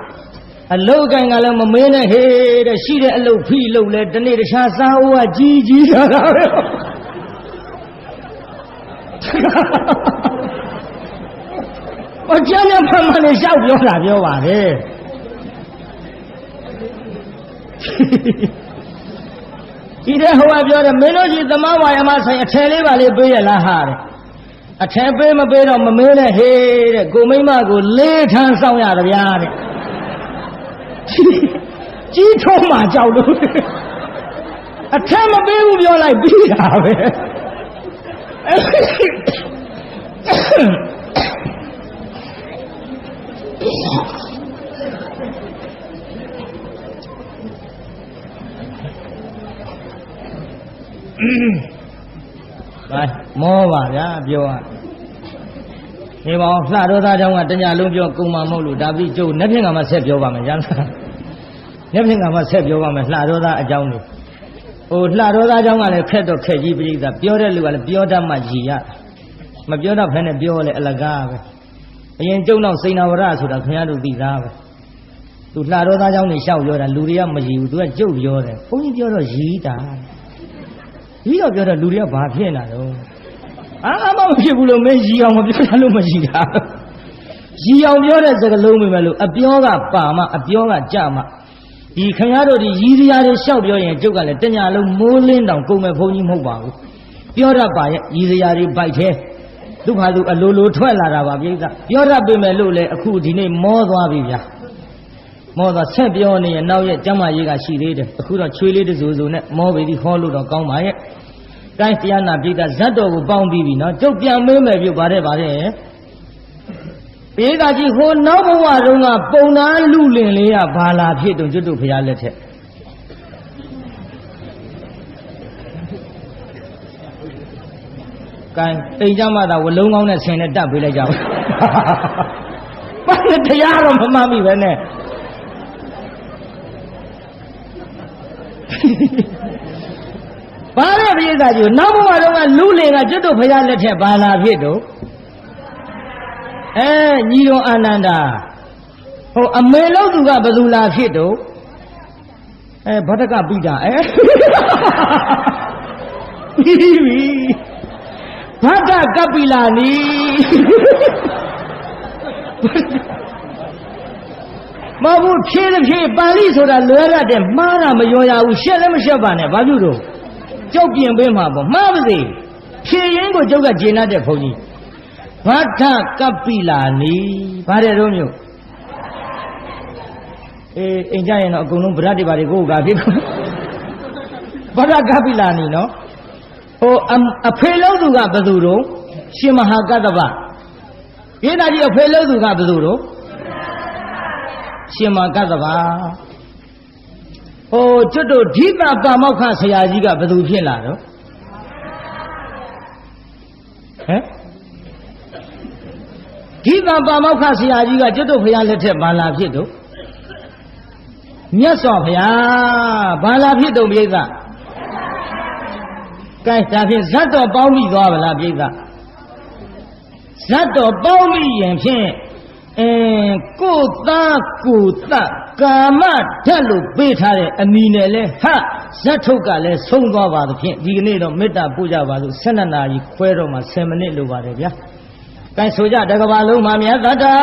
အလုတ်ကင်ကလည်းမမေးနဲ့ဟေးတဲ့ရှိတဲ့အလုတ်ဖိလုတ်လဲတနေ့တခြားစားအိုးကကြီးတာပဲအကျဉ်းနဲ့ဖမှန်နဲ့ရှောက်ပြောတာပြောပါတယ်ဒီတဲ့ဟိုကပြောတယ်မင်းတို့ကြီးသမားဝါယမဆိုင်အထယ်လေးပါလေးပေးရလားဟာတဲ့အထယ်ပေးမပေးတော့မမေးနဲ့ဟေးတဲ့ကိုမိမကိုလေးထန်းဆောင်ရတဗျာတဲ့ကြီးထုံးမှကြောက်လို့အထက်မပေးဘူးပြောလိုက်ပြီးတာပဲဘာမောပါဗျာပြောရဒီပေါင်းလှတော်သားเจ้าကတညာလုံးပြောကုံမမဟုတ်လို့ဒါပြီးကျုပ်နှစ်ဖြင့်ကမှဆက်ပြောပါမယ်ရမ်းလားနှစ်ဖြင့်ကမှဆက်ပြောပါမယ်လှတော်သားအကြောင်းလို့ဟိုလှတော်သားเจ้าကလည်းခက်တော့ခက်ကြီးပြိဿပြောတဲ့လူကလည်းပြောတတ်မှရည်ရမပြောတတ်ဖဲနဲ့ပြောလဲအလကားပဲအရင်ကျုံတော့စိန်နာဝရဆိုတာခင်ဗျားတို့သိသားပဲသူလှတော်သားเจ้าနေရှောက်ပြောတာလူတွေကမရည်ဘူးသူကကျုပ်ပြောတယ်ဘုန်းကြီးပြောတော့ရည်တာရည်တော့ပြောတော့လူတွေကဘာဖြစ်နေတာတော့အာမမဖြစ်ဘူးလို့မင်းရီအောင်မပြောလို့မရှိတာရီအောင်ပြောတဲ့စကားလုံးပဲမဲ့လို့အပြောကပါမှအပြောကကြမှဒီခင်ဗျားတို့ဒီရီစရာတွေလျှောက်ပြောရင်ကျုပ်ကလည်းတညာလုံးမိုးလင်းတောင်ကုန်မဲ့ဘုန်းကြီးမဟုတ်ပါဘူးပြောတတ်ပါရဲ့ရီစရာတွေပိုက်သေးသူခါသူအလိုလိုထွက်လာတာပါပြိဿပြောတတ်ပေမဲ့လို့လေအခုဒီနေ့မောသွားပြီဗျာမောသွားဆက်ပြောနေရင်နောက်ရဲ့ကျမ်းမာရေးကရှိသေးတယ်အခုတော့ချွေးလေးတစုစုနဲ့မောပြီဒီခေါ်လို့တော့ကောင်းပါရဲ့တိုင်းတရားနာပိဋကဇတ်တော်ကိုပေါင်းပြီးပြီနော်ကျုပ်ပြန်မေးမယ်ပြုပါတယ်ပိဋကကြီးဟိုနောက်ဘဝတုန်းကပုံနာလူလင်လေးကဘာလာဖြစ်တုံကျွတ်တို့ဖရားလက်ထက်ကိုင်းအိမ်ကြမှာသာဝလုံးကောင်းနဲ့ဆင်နဲ့တက်ပေးလိုက်ကြပါဘာနဲ့တရားတော့မမှန်ပြီပဲနဲ့ဘာလဲပိဋကကြီးနောက်ဘဝတုန်းကလူလင်ကကျွတ်တို့ဖရားလက်ထက်ဘာလာဖြစ်တုံညီတော်အာနန္ဒာဟိုအမေလို့သူကဘယ်သူလာဖြစ်တုံဗဒကပိတာပြီးပြီဗဒကပိလာနီမဟုတ်ဖြည်းဖြည်းပါဠိဆိုတာလွယ်ရတယ်မှားတာမရောရဘူးရှက်လည်းမရှက်ပါနဲ့ဘာဖြစ်လို့ကျုပ်ပြင်ပေးမှာပေါ့မှားပါစေဖြည်းရင်ကိုကျုပ်ကဂျင်းတတ်တဲ့ဘုန်းကြီးဗဒကပိလာနီဘာတဲ့တော့မျိုးအိမ်ကြရင်တော့အကုန်လုံးဗဒတ်တွေပါတွေကိုကဖြစ်ဗဒကပိလာနီနော်ဟိုအဖေလို့သူကဘယ်သူတော့ရှင်မဟာကတ္တဗရေးသားကြီးအဖေလို့သူကဘယ်သူတော့ရှင်မဟာကတ္တဗဟိုကျွတ်တို့ဓိပပါမောက္ခဆရာကြီးကဘယ်သူဖြစ်လာတော့ ဒီကပါမောက္ခဆရာကြီးကကျွတ်တို့ဖရာလက်ထက်ဘာလာဖြစ်တော့မြတ်စွာဘုရားဘာလာဖြစ်တော့ပြိဿကဲဒါဖြင့်ဇတ်တော်ပေါင်းပြီးသွားဗလားပြိဿဇတ်တော်ပေါင်းပြီးရင်ဖြင့်ကိုသားကိုတကာမဓာတ်လို့ပေးထားတဲ့အနီနဲ့လဲဟာဇတ်ထုတ်ကလည်းဆုံးသွားပါသဖြင့်ဒီကနေ့တော့မေတ္တာပို့ကြပါစို့12နာရီခွဲတော့မှ10မိနစ်လိုပါတယ်ဗျာကဲဆိုကြတကဘာလုံးမှာမြတ်တတာ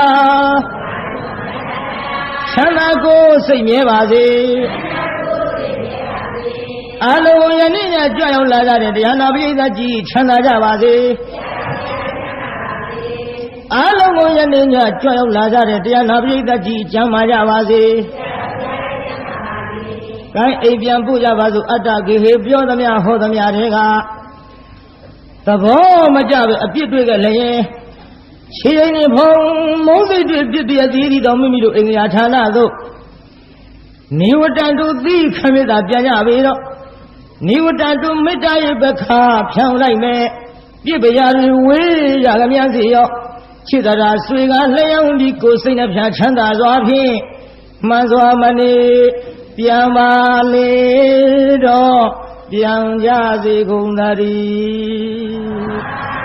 ချမ်းသာကိုစိတ်မြဲပါစေအလုံးယနေ့ညကြွရောက်လာကြတဲ့တရားနာပရိသတ်ကြီးချမ်းသာကြပါစေအလုံးကိုယနေ့ညကြွရောက်လာကြတဲ့တရားနာပရိသတ်ကြီးကျမ်းမာကြပါစေကဲအိမ်ပြန်ပို့ကြပါစို့အတ္တကေဟေပြောသမျှဟောသမျှတွေကသဘောမကျပဲအပြစ်တွေ့ကြလည်းခြေရင်နေဖုံမုန်းစိတ်တွေပြစ်ပြသည်ဒီတော်မိမိတို့အင်္ဂယာဌာနသို့နိဝတ္တတုသီခမေတ္တာပြန်ကြပြီတော့နိဝတ္တတုမေတ္တာရဲ့ပခါဖြောင်းလိုက်မယ်ပြစ်ပရာတွေဝေးရကမြန်းစီရောခြေတရာဆွေကလျှောင်းဒီကိုစိတ်နှဖျားချမ်းသာစွာဖြင့်မှန်စွာမနေပြန်ပါလေတော့ပြန်ကြစေကုန်သတည်း